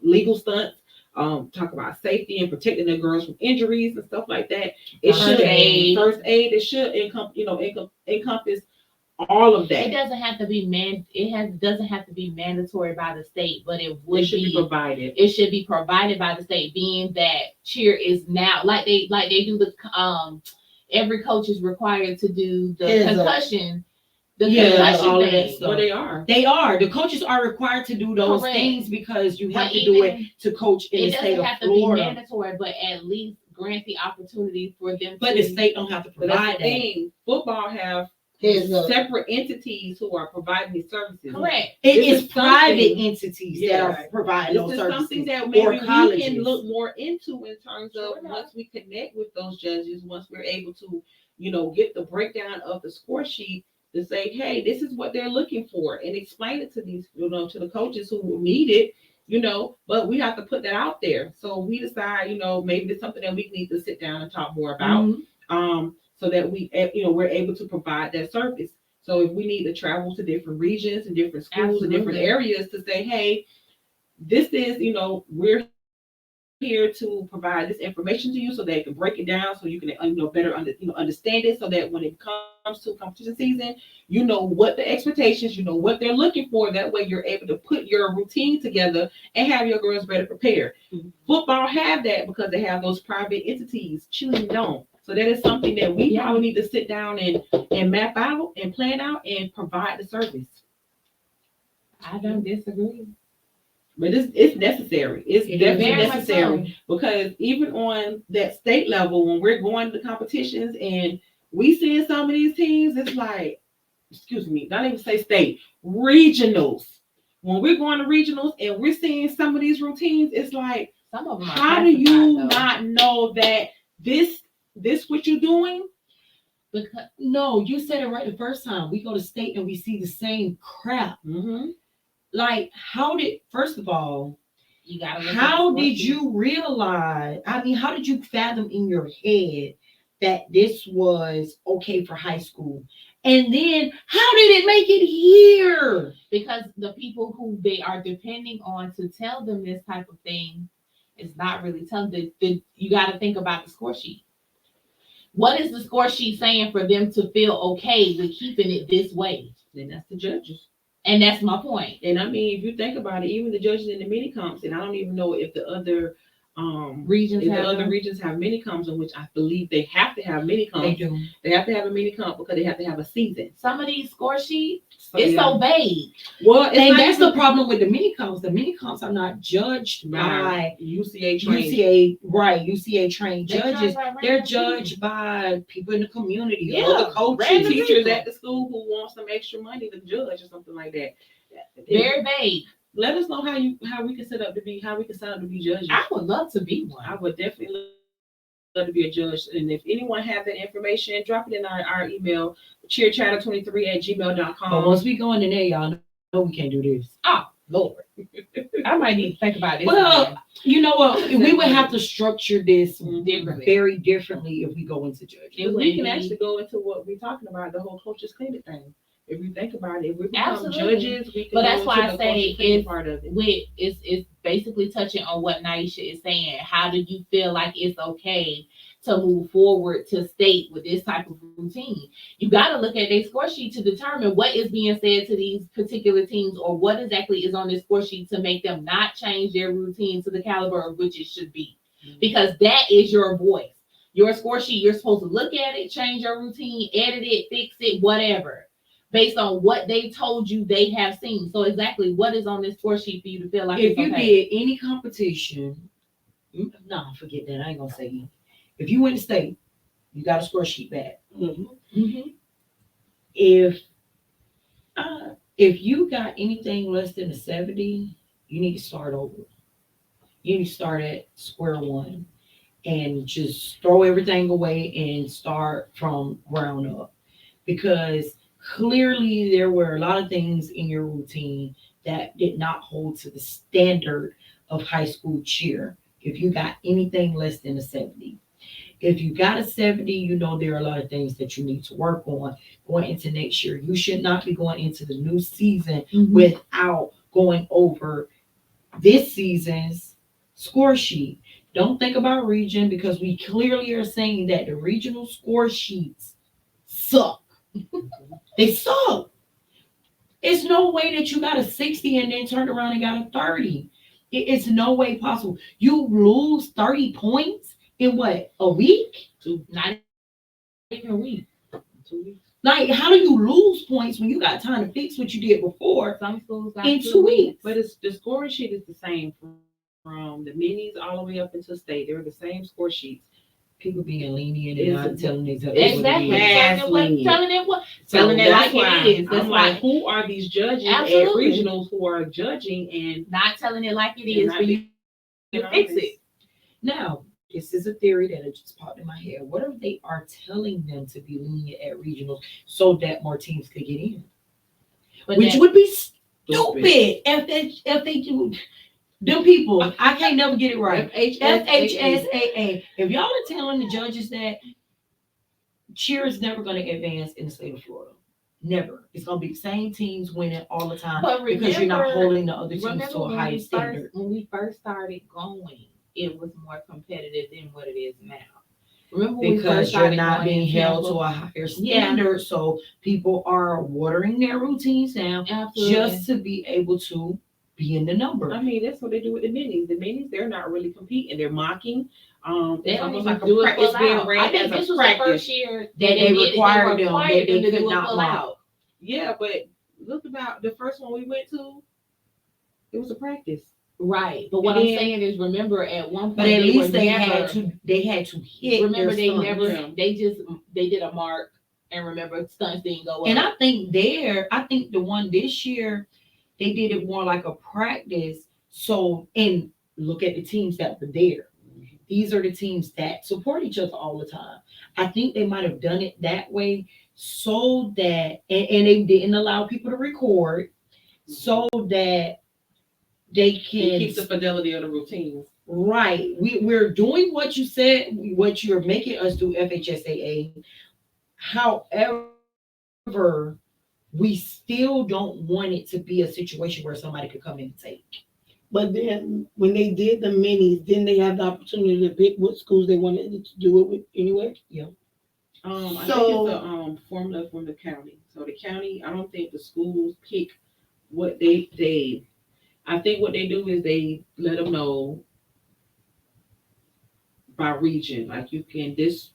legal stunts. Talk about safety and protecting the girls from injuries and stuff like that. It First should aid. first aid. It should encompass all of that. It doesn't have to be doesn't have to be mandatory by the state, but it would It should be provided. It should be provided by the state, being that cheer is now like they do the every coach is required to do the concussion. Concussion all of that thing. stuff. Well, they are. They are. The coaches are required to do those Correct. things because you have But to do it even- to coach in It the state doesn't of have to be Florida. mandatory, but at least grant the opportunity for them But to. the state don't have to But that's provide the that. thing. Football have Heads up. separate entities who are providing these services. Correct. It This is is private something- entities that Yeah. are providing This those is services. something that maybe or we colleges. can look more into in terms of Sure enough. once we connect with those judges, once we're able to, get the breakdown of the score sheet to say, hey, this is what they're looking for, and explain it to these, to the coaches who need it, but we have to put that out there. So we decide, maybe it's something that we need to sit down and talk more about, so that we're able to provide that service. So if we need to travel to different regions and different schools and different Absolutely. areas to say, hey, this is, we're here to provide this information to you so they can break it down so you can better understand it, so that when it comes to competition season, you know what the expectations, what they're looking for. That way you're able to put your routine together and have your girls better prepared. Football have that because they have those private entities. Cheerleading don't. So that is something that we probably need to sit down and map out and plan out and provide the service. I don't disagree. But it's necessary. It's It is definitely Very much necessary, because even on that state level, when we're going to competitions and we seeing some of these teams, it's like, excuse me, not even say state, regionals. When we're going to regionals and we're seeing some of these routines, it's like, Some of them are how do you classified, though. not know that this what you're doing? Because No, you said it right the first time. We go to state and we see the same crap. Mm-hmm. Like, first of all, you gotta look at how the did score you realize? How did you fathom in your head that this was okay for high school? And then how did it make it here? sheet. Because the people who they are depending on to tell them this type of thing is not really telling them. You got to think about the score sheet. What is the score sheet saying for them to feel okay with keeping it this way? Then that's the judges. And that's my point. And I mean, if you think about it, even the judges in the mini comps, and I don't even know if the other Regions if the have other them? regions have mini comps, in which I believe they have to have mini They comps. do. They have to have a mini comp because they have to have a season. Some of these score sheets, So, it's yeah. so vague. Well, it's And not that's even the problem with the mini comps. The mini comps are not judged by UCA trained. UCA, right? UCA trained They judges. judge by They're random judged by people in the community, Yeah, other coaches, random teachers people. at the school who want some extra money to judge or something like that. Very vague. Let us know how we can sign up to be judges. I would love to be one. I would definitely love to be a judge. And if anyone have that information, drop it in our email, cheerchatter23@gmail.com. But once we go into there, y'all know we can't do this. Oh, Lord. I might need to think about this. Well, again. you know what? We would have to structure this Differently. very differently if we go into judging. It we would can be- actually go into what we're talking about, the whole coaches clinic thing. If you think about it, if we become Absolutely. judges, we can But go that's into why I the say coaches clinic it's part of it. it's basically touching on what Naisha is saying. How do you feel like it's okay to move forward to state with this type of routine? You got to look at their score sheet to determine what is being said to these particular teams, or what exactly is on this score sheet to make them not change their routine to the caliber of which it should be. Because that is your voice. Your score sheet, you're supposed to look at it, change your routine, edit it, fix it, whatever, based on what they told you they have seen. So exactly what is on this score sheet for you to feel like If it's you okay? did any competition, no, forget that. I ain't gonna say any. If you went to state, you got a score sheet back. Mhm. If you got anything less than a 70, you need to start over. You need to start at square one and just throw everything away and start from ground up. Because clearly there were a lot of things in your routine that did not hold to the standard of high school cheer. If you got anything less than a 70. If you got a 70, you know there are a lot of things that you need to work on going into next year. You should not be going into the new season without going over this season's score sheet. Don't think about region, because we clearly are saying that the regional score sheets suck. They suck. It's no way that you got a 60 and then turned around and got a 30. It's no way possible. You lose 30 points in what, a week? Not even a week. 2 weeks. Like, how do you lose points when you got time to fix what you did before Some schools got in 2 weeks? But it's the scoring sheet is the same from the minis all the way up into state. They're the same score sheets. People being lenient and not telling exactly Exactly. what it is. Telling it what, So telling it that's like why it is. That's I'm why like, who are these judges Absolutely. at regionals who are judging and not telling it like it And is not for you being to fix honest? it. Now, this is a theory that it just popped in my head. What if they are telling them to be lenient at regionals so that more teams could get in? But Which that- would be stupid if they do. Them people, I can't never get it right. FHSAA. If y'all are telling the judges that cheer is never going to advance in the state of Florida, never. It's going to be the same teams winning all the time, But because you're not remember- holding the other teams Remember to a when high we standard. when we first started going, it was more competitive than what it is now. Remember when we first Because you're started not going being in held to Tampa? a higher standard, so people are watering their routines down Absolutely. just to be able to be in the number. I mean, that's what they do with the minis. The minis, they're not really competing. They're mocking. They It's don't almost even like do a it practice full being out. I ran think as this a was the practice. first year that They required them. They to could do not it full mock. out. Yeah, but look about the first one we went to. It was a practice. Right. But what And I'm then- saying is, remember at one point But at least were they never, had to hit. remember their they stunts. never they did a mark, and remember stunts didn't go up. And I think the one this year, they did it more like a practice. So, and look at the teams that were there. These are the teams that support each other all the time. I think they might have done it that way so that, and they didn't allow people to record, so that they It can keeps the fidelity of the routines. Right. We're doing what you said, what you're making us do, FHSAA. However, we still don't want it to be a situation where somebody could come in and take. But then when they did the minis, didn't they have the opportunity to pick what schools they wanted to do it with anyway? I So- think it's a formula from the county. So the county, I don't think the schools pick what they I think what they do is they let them know by region. Like you can this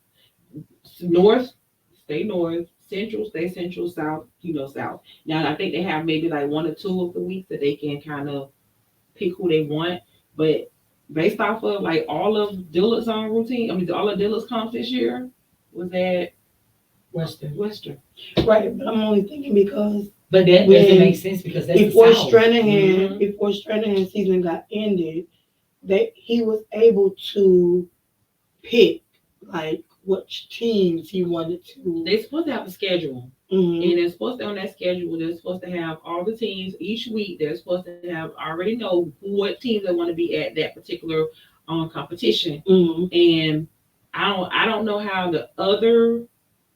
north, stay north, central, stay central, south, south. Now I think they have maybe like 1 or 2 of the weeks that they can kind of pick who they want, but based off of like all of Dillard's on routine, I mean all of Dillard's comps this year was at Western. Right, but I'm only thinking because But that When- doesn't make sense because that's before the South. Stranahan, Mhm. before Stranahan's season got ended, he was able to pick like which teams he wanted to. They're supposed to have a schedule. Mhm. And they're supposed to, on that schedule, they're supposed to have all the teams each week. They're supposed to have already know what teams they want to be at that particular competition. Mhm. And I don't know how the other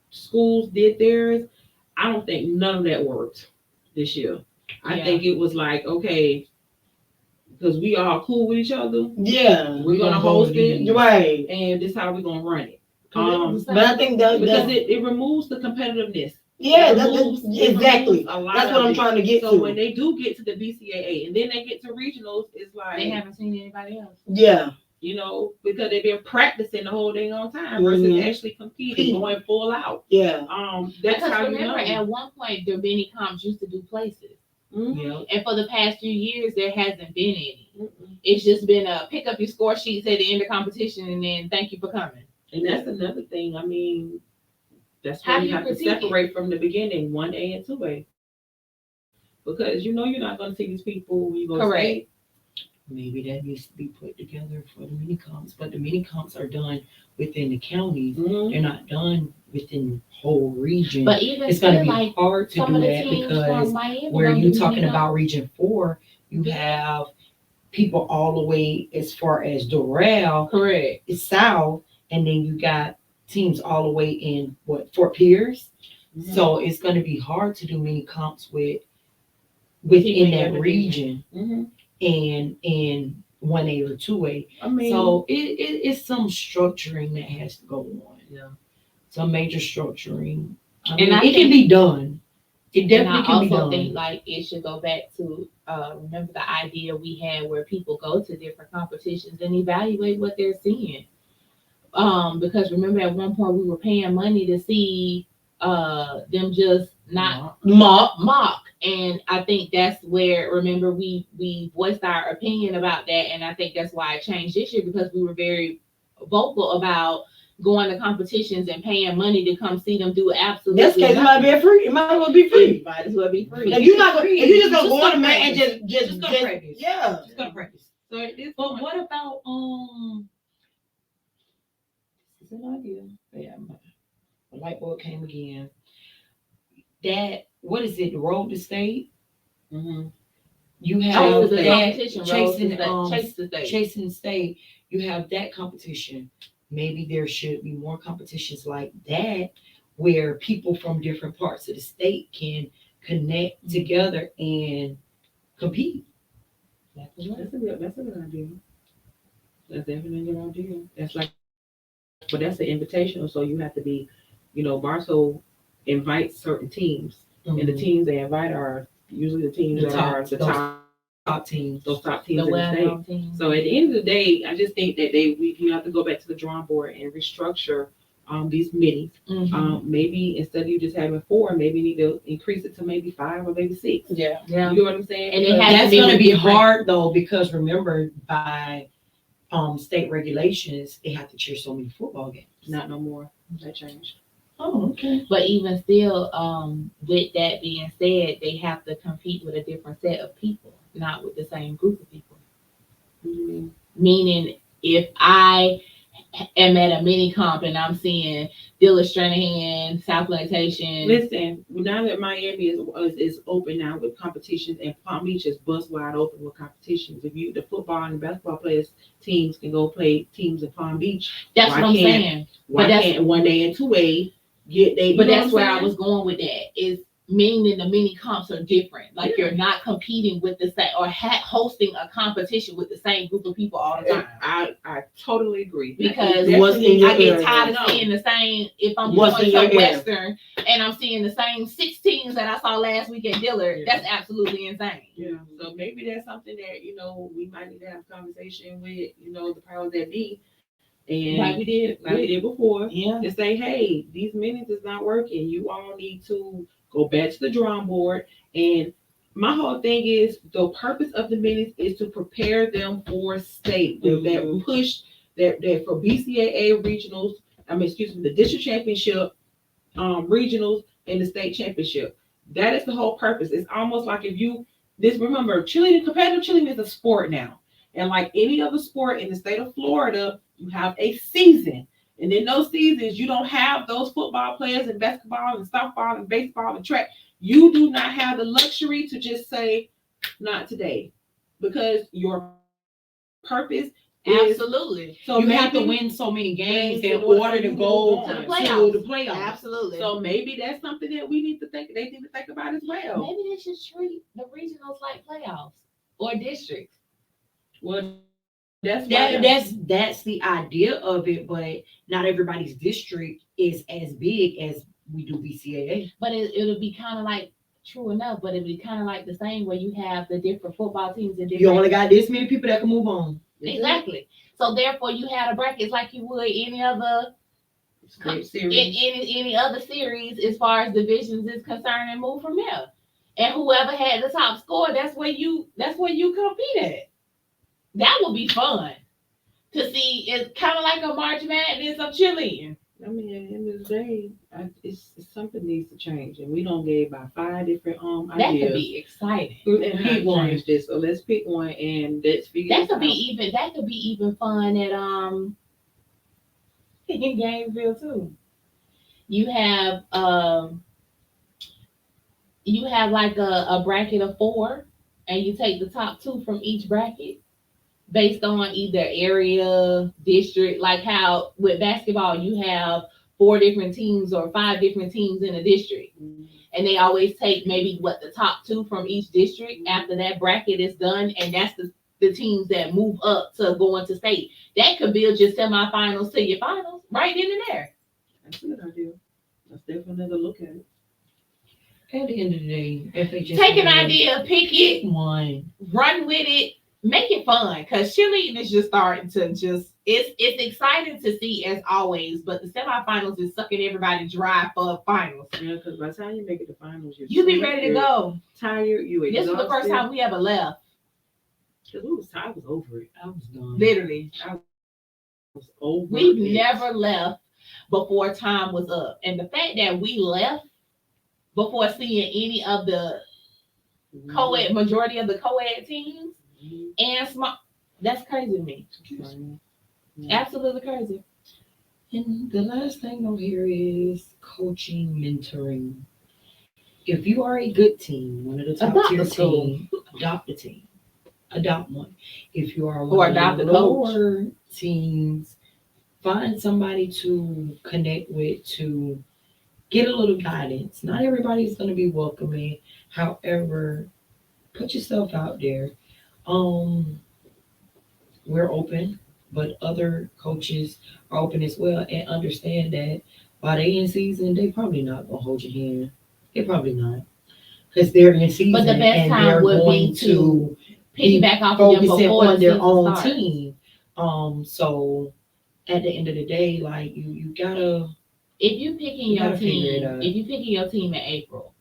schools did theirs. I don't think none of that worked this year. I Yeah. think it was like, okay, because we all cool with each other, Yeah, we're gonna host it, right. and this is how we're gonna run it. But I think that Because it removes the competitiveness. yeah, It that's removes exactly. a lot That's what of I'm it. trying to get So to. when they do get to the BCAA and then they get to regionals, it's like They haven't seen anybody else. Yeah, because they've been practicing the whole dang on time versus Mhm. actually competing, going full out. yeah. That's Because how remember, you know. at one point, the mini comps used to do places. Mhm. Yeah. And for the past few years, there hasn't been any. Mm-mm. It's just been a pick up your score sheets at the end of competition and then thank you for coming. And that's another thing. I mean, that's How why do you you have to critique it? separate from the beginning, 1A and 2A. Because you're not going to see these people when you go Correct. state. Maybe that needs to be put together for the mini comps, but the mini comps are done within the counties. Mhm. They're not done within the whole region. But even It's going to still, be like hard to some do of the that teams because from Miami where don't you do talking mini about comps. Region 4, you have people all the way as far as Doral, Correct. it's south, and then you got teams all the way in Fort Pierce. Mhm. So it's going to be hard to do mini comps within Keeping that everything. region Mhm. and in 1A or 2A. I mean, So it's some structuring that has to go on. Yeah. Some major structuring. I And mean, I it can think- be done. It And definitely I can be also done. think like it should go back to remember the idea we had where people go to different competitions and evaluate what they're seeing. Because remember at one point we were paying money to see them just not mock. And I think that's where remember we voiced our opinion about that, and I think that's why it changed this year because we were very vocal about going to competitions and paying money to come see them do absolutely This case it might be nothing. free. It might as well be free. It might as well be free. If you're not, if you just gonna Just go on go the mat and practice. just Just go practice. yeah. Just gotta practice. So at this But point, what about this is an idea. Yeah, the light bulb came again. That what is it? The road to state. Mhm. You Oh, have the that competition chasing chase the state. chasing state. You have that competition. Maybe there should be more competitions like that where people from different parts of the state can connect together and compete. That's a good idea. That's definitely a good idea. That's like, but that's an invitational, so you have to be, Barstow invites certain teams, and the teams they invite are usually the teams The that top- are the those top teams. those top teams The in the state. well-known team. So at the end of the day, I just think that we have to go back to the drawing board and restructure these minis. Mhm. Maybe instead of you just having 4, maybe you need to increase it to maybe 5 or maybe 6. Yeah. Yeah. You know what I'm saying? And it has That's to be going to be different. hard though because remember by state regulations they have to cheer so many football games. Not no more. That changed. Oh, okay. But even still, with that being said, they have to compete with a different set of people, not with the same group of people. Mhm. Meaning, if I am at a mini comp and I'm seeing Dilla Stranahan, South Plantation. Listen, now that Miami is open now with competitions and Palm Beach is bust wide open with competitions. If the football and basketball players teams can go play teams in Palm Beach, That's why what I'm can't- saying. why that's- can't 1A and 2A get they? But that's where I was going with that. Is meaning the mini comps are different. Like you're not competing with the same or hosting a competition with the same group of people all the time. I totally agree. Because What's in your I get area? tired of seeing the same. If I'm What's going in your to area? Western and I'm seeing the same 6 teams that I saw last week at Dillard, Yeah. that's absolutely insane. Yeah, so maybe that's something that, you know, we might need to have a conversation with, you know, the powers that be. And Like we did before. Yeah. To say, hey, these minutes is not working. You all need to go back to the drawing board. And my whole thing is the purpose of the minutes is to prepare them for state. That push that for BCAA regionals, the district championship, regionals, and the state championship. That is the whole purpose. It's almost like remember, competitive cheerleading is a sport now. And like any other sport in the state of Florida, you have a season. And in those seasons, you don't have those football players and basketball and softball and baseball and track. You do not have the luxury to just say, not today. Because your purpose absolutely. So you have to win so many games in order to go to the playoffs. Absolutely. So maybe that's something that they need to think about as well. Maybe they should treat the regionals like playoffs or districts. Well, that's the idea of it, but not everybody's district is as big as we do BCAA. But it'll be kind of like true enough, but it'll be kind of like the same where you have the different football teams and different. You only got this many people that can move on. Exactly. So therefore, you had a bracket like you would any other series. any other series as far as divisions is concerned, and move from there. And whoever had the top score, that's where you compete at. That would be fun to see. It's kind of like a March Madness of cheerleading. I mean, at the end of the day, it's something needs to change, and we don't gave about 5 different That ideas. could be exciting. And pick one. So let's pick one, and let's figure. That could be even fun at in Gainesville too. You have like a bracket of 4, and you take the top 2 from each bracket based on either area, district, like how with basketball you have 4 different teams or 5 different teams in a district. Mm-hmm. And they always take maybe the top 2 from each district after that bracket is done, and that's the teams that move up to go into state. That could build your semifinals to your finals right in and there. That's a good idea. Let's definitely another look at it. At the end of the day, FHSAA, Take an idea, pick it, one, run with it, make it fun, because cheerleading is just starting to it's exciting to see as always, but the semifinals is sucking everybody dry for finals. Yeah, because by the time you make it to finals, You be ready to go. Tired, you exhausted. This was the first time we ever left. Because I was over it. I was done. Literally. I was over We've it. never left before time was up. And the fact that we left before seeing any of the co-ed, majority of the co-ed teams and small, that's crazy to me. Absolutely crazy. And the last thing on here is coaching, mentoring. If you are a good team, one of the top tier teams, adopt a team. Adopt one. If you are one of the lower teams, find somebody to connect with to get a little guidance. Not everybody's going to be welcoming. However, put yourself out there. We're open, but other coaches are open as well, and understand that while they in season, they probably not going to hold your hand. They're probably not. Because they're in season. But the best time would be to piggyback off of them before on their own starts. team. So at the end of the day, like you gotta. If you're picking your team in April,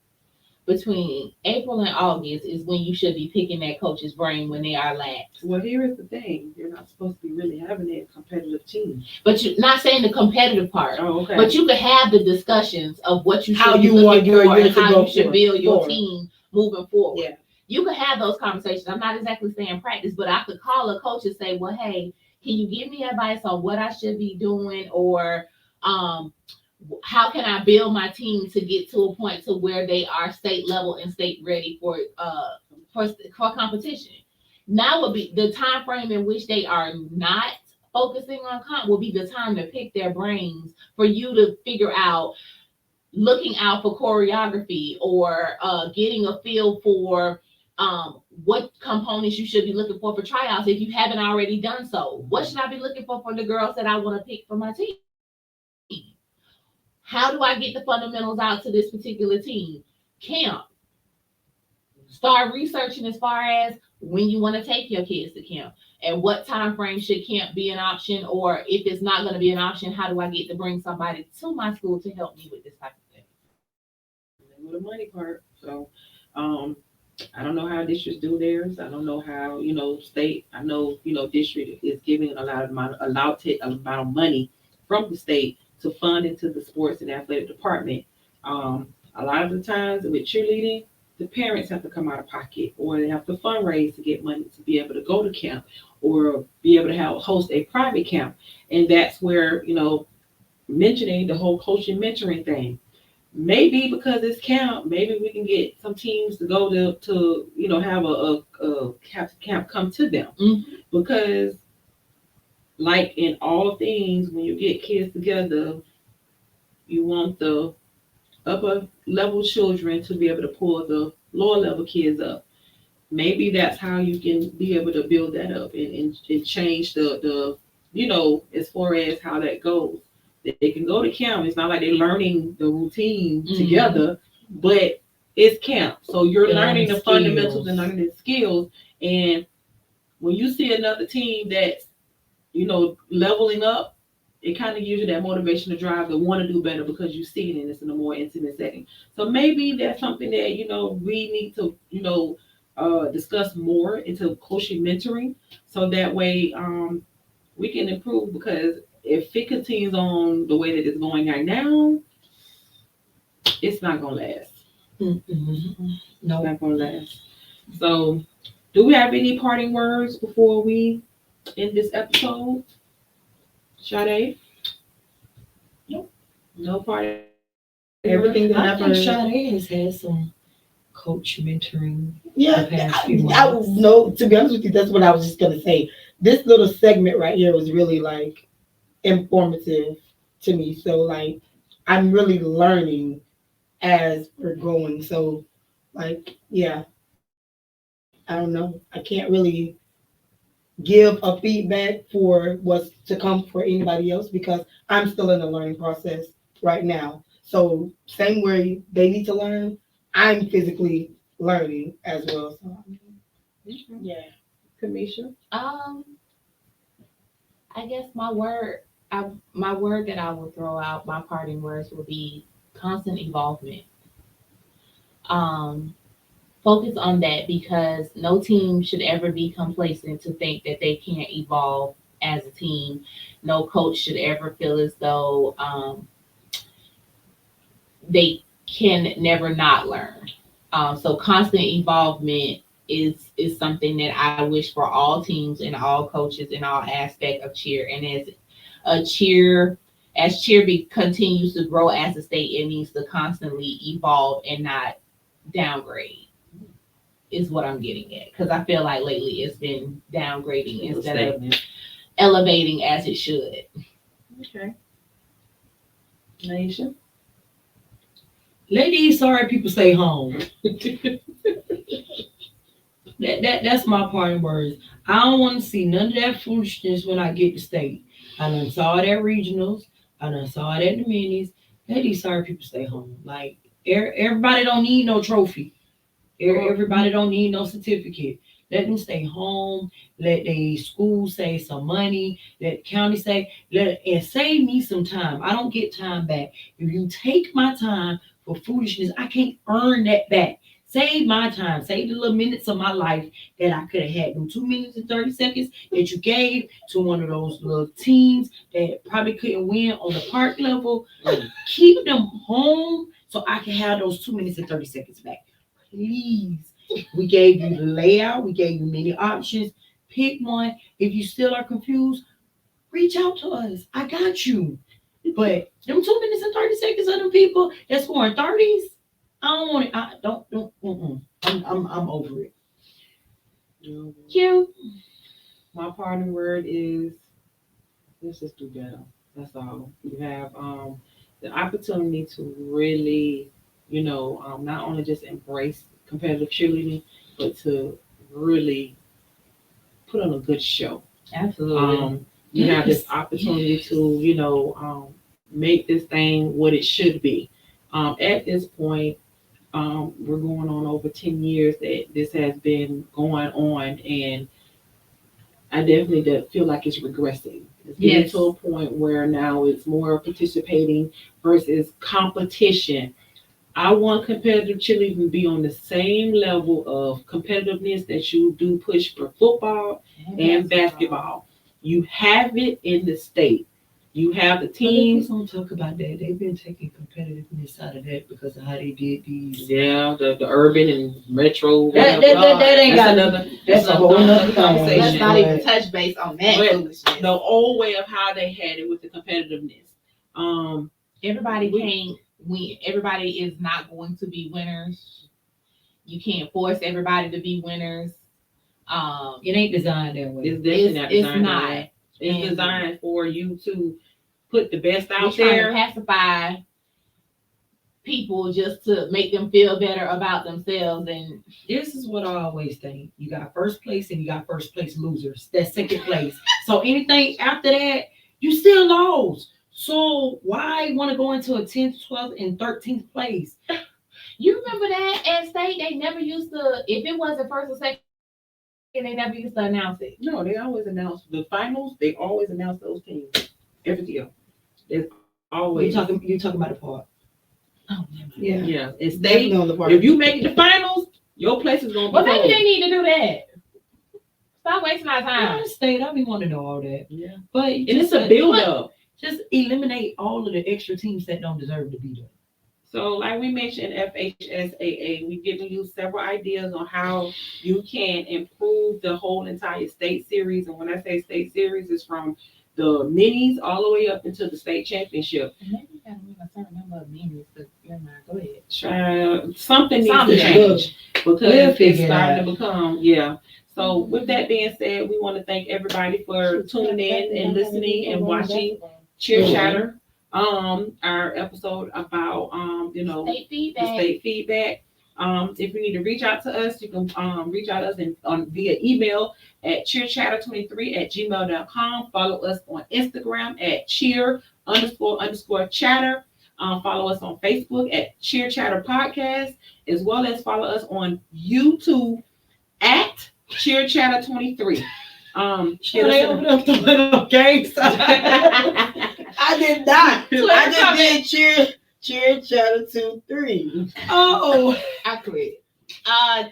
between April and August is when you should be picking that coach's brain when they are lax. Well, here is the thing: you're not supposed to be really having a competitive team. But you're not saying the competitive part. Oh, okay. But you could have the discussions of what you should How be you looking want your for year and to how go you should build your team moving forward. Yeah. You could have those conversations. I'm not exactly saying practice, but I could call a coach and say, well, hey, can you give me advice on what I should be doing, or how can I build my team to get to a point to where they are state level and state ready for competition. Now would be the time frame in which they are not focusing on comp will be the time to pick their brains for you to figure out looking out for choreography or getting a feel for what components you should be looking for tryouts if you haven't already done so. What should I be looking for the girls that I want to pick for my team? How do I get the fundamentals out to this particular team? Camp. Start researching as far as when you want to take your kids to camp and what time frame should camp be an option, or if it's not going to be an option, how do I get to bring somebody to my school to help me with this type of thing? With the money part. So, I don't know how districts do theirs. I don't know how, state. I know, district is giving amount of money from the state to fund into the sports and athletic department. A lot of the times with cheerleading, the parents have to come out of pocket, or they have to fundraise to get money to be able to go to camp, or be able to host a private camp. And that's where, mentioning the whole coaching mentoring thing. Maybe because it's camp, maybe we can get some teams to go to have a camp come to them. Mm-hmm. Because like in all things, when you get kids together, you want the upper level children to be able to pull the lower level kids up. Maybe that's how you can be able to build that up and change the as far as how that goes. They can go to camp. It's not like they're learning the routine together, but it's camp. So you're learning the fundamentals and learning the skills. And when you see another team that's, leveling up, it kind of gives you that motivation to drive to want to do better because you see it and it's in a more intimate setting. So maybe that's something that, we need to, discuss more into coaching mentoring. So that way we can improve, because if it continues on the way that it's going right now, it's not going to last. Mm-hmm. No. It's not going to last. So do we have any parting words before we end this episode? Sade? Nope. No parting. Everything that I think happened. Sade has had some coach mentoring. Yeah, the past few I months. no. To be honest with you, that's what I was just gonna say. This little segment right here was really like informative to me. So like, I'm really learning as we're going. So like, yeah, I don't know. I can't really give a feedback for what's to come for anybody else because I'm still in the learning process right now. So same way they need to learn, I'm physically learning as well. So Yeah. Kamisha? I guess my word that I will throw out, my parting words will be constant involvement. Focus on that, because no team should ever be complacent to think that they can't evolve as a team. No coach should ever feel as though they can never not learn. So constant involvement is something that I wish for all teams and all coaches in all aspect of cheer. And as cheer continues to grow as a state, it needs to constantly evolve and not downgrade, is what I'm getting at. Because I feel like lately it's been downgrading instead of elevating as it should. Okay. Naisha? Let these sorry people stay home. That's my parting words. I don't want to see none of that foolishness when I get to state. I done saw it at regionals. I done saw it at the minis. Let these sorry people stay home. Like everybody don't need no trophy. Everybody don't need no certificate. Let them stay home. Let the school save some money. Let the county and save me some time. I don't get time back. If you take my time for foolishness, I can't earn that back. Save my time. Save the little minutes of my life that I could have had. Them 2 minutes and 30 seconds that you gave to one of those little teams that probably couldn't win on the park level. Keep them home so I can have those 2 minutes and 30 seconds back. Please. We gave you the layout. We gave you many options. Pick one. If you still are confused, reach out to us. I got you. But them 2 minutes and 30 seconds of them people that's scoring 30s, I don't want it. I don't. I'm over it. Cute. My parting word is let's just do better. That's all. You have the opportunity to really, not only just embrace competitive cheerleading, but to really put on a good show. Absolutely. You have this Yes. opportunity to, make this thing what it should be. At this point, we're going on over 10 years that this has been going on, and I definitely feel like it's regressing. It's getting Yes. to a point where now it's more participating versus competition. I want competitive cheerleading to be on the same level of competitiveness that you do push for football and basketball. You have it in the state. You have the Teams teams. don't talk about that. They've been taking competitiveness out of that because of how they did these. Yeah, the urban and metro. That whatever. ain't That's got another. That's a whole nother conversation. Let's not But- even touch base on that But foolishness. the old way of how they had it with the competitiveness. Everybody We- can't win. Everybody is not going to be winners. You can't force everybody to be winners. It ain't designed that way. It's definitely not It's designed. not. that way. It's And designed for you to put the best we're out trying to there. pacify people just to make them feel better about themselves. And This is what I always think. You got first place and you got first place losers. That's second place. So anything after that, you still lost. So why want to go into a 10th, 12th, and 13th place? you remember that at state, they never used to, if it wasn't first or second, they never used to announce it. No, they always announce the finals. They always announce those teams every year. There's always. You talking about the part. Oh, never mind. Yeah. Yeah, it's Definitely state. on the part. If you make the finals, your place is gonna be Well, maybe full. they need to do that. Stop wasting our I time. state, I be want to know all that. Yeah, But and it's a build up. Just eliminate all of the extra teams that don't deserve to be there. So, like we mentioned, FHSAA, we've given you several ideas on how you can improve the whole entire state series. And when I say state series, it's from the minis all the way up into the state championship. Maybe you gotta win a certain number of minutes, but you're not. Go ahead. Something needs Something. to change because We'll it's figure it starting out. to become, yeah. So, with that being said, we want to thank everybody for tuning in and listening and watching Cheer Chatter. Our episode about State the feedback. state feedback. If you need to reach out to us, you can reach out to us via email at cheerchatter23@gmail.com. Follow us on Instagram at cheer__chatter. Follow us on Facebook at Cheer Chatter Podcast, as well as follow us on YouTube at Cheer Chatter 23. Sure, they open up the little gangs. I did not. Twitter I just comment. did cheer chatter 2-3. Oh, I quit.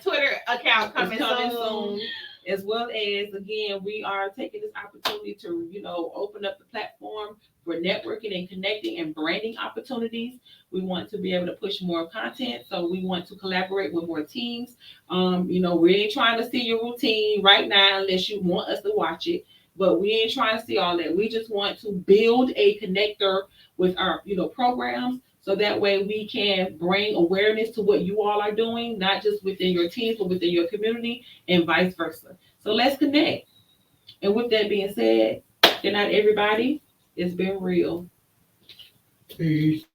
Twitter account coming soon. As well as, again, we are taking this opportunity to, open up the platform for networking and connecting and branding opportunities. We want to be able to push more content, so we want to collaborate with more teams. We ain't trying to see your routine right now unless you want us to watch it, but we ain't trying to see all that. We just want to build a connector with our, programs, so that way we can bring awareness to what you all are doing, not just within your teams, but within your community and vice versa. So let's connect. And with that being said, good night, everybody. It's been real. Peace.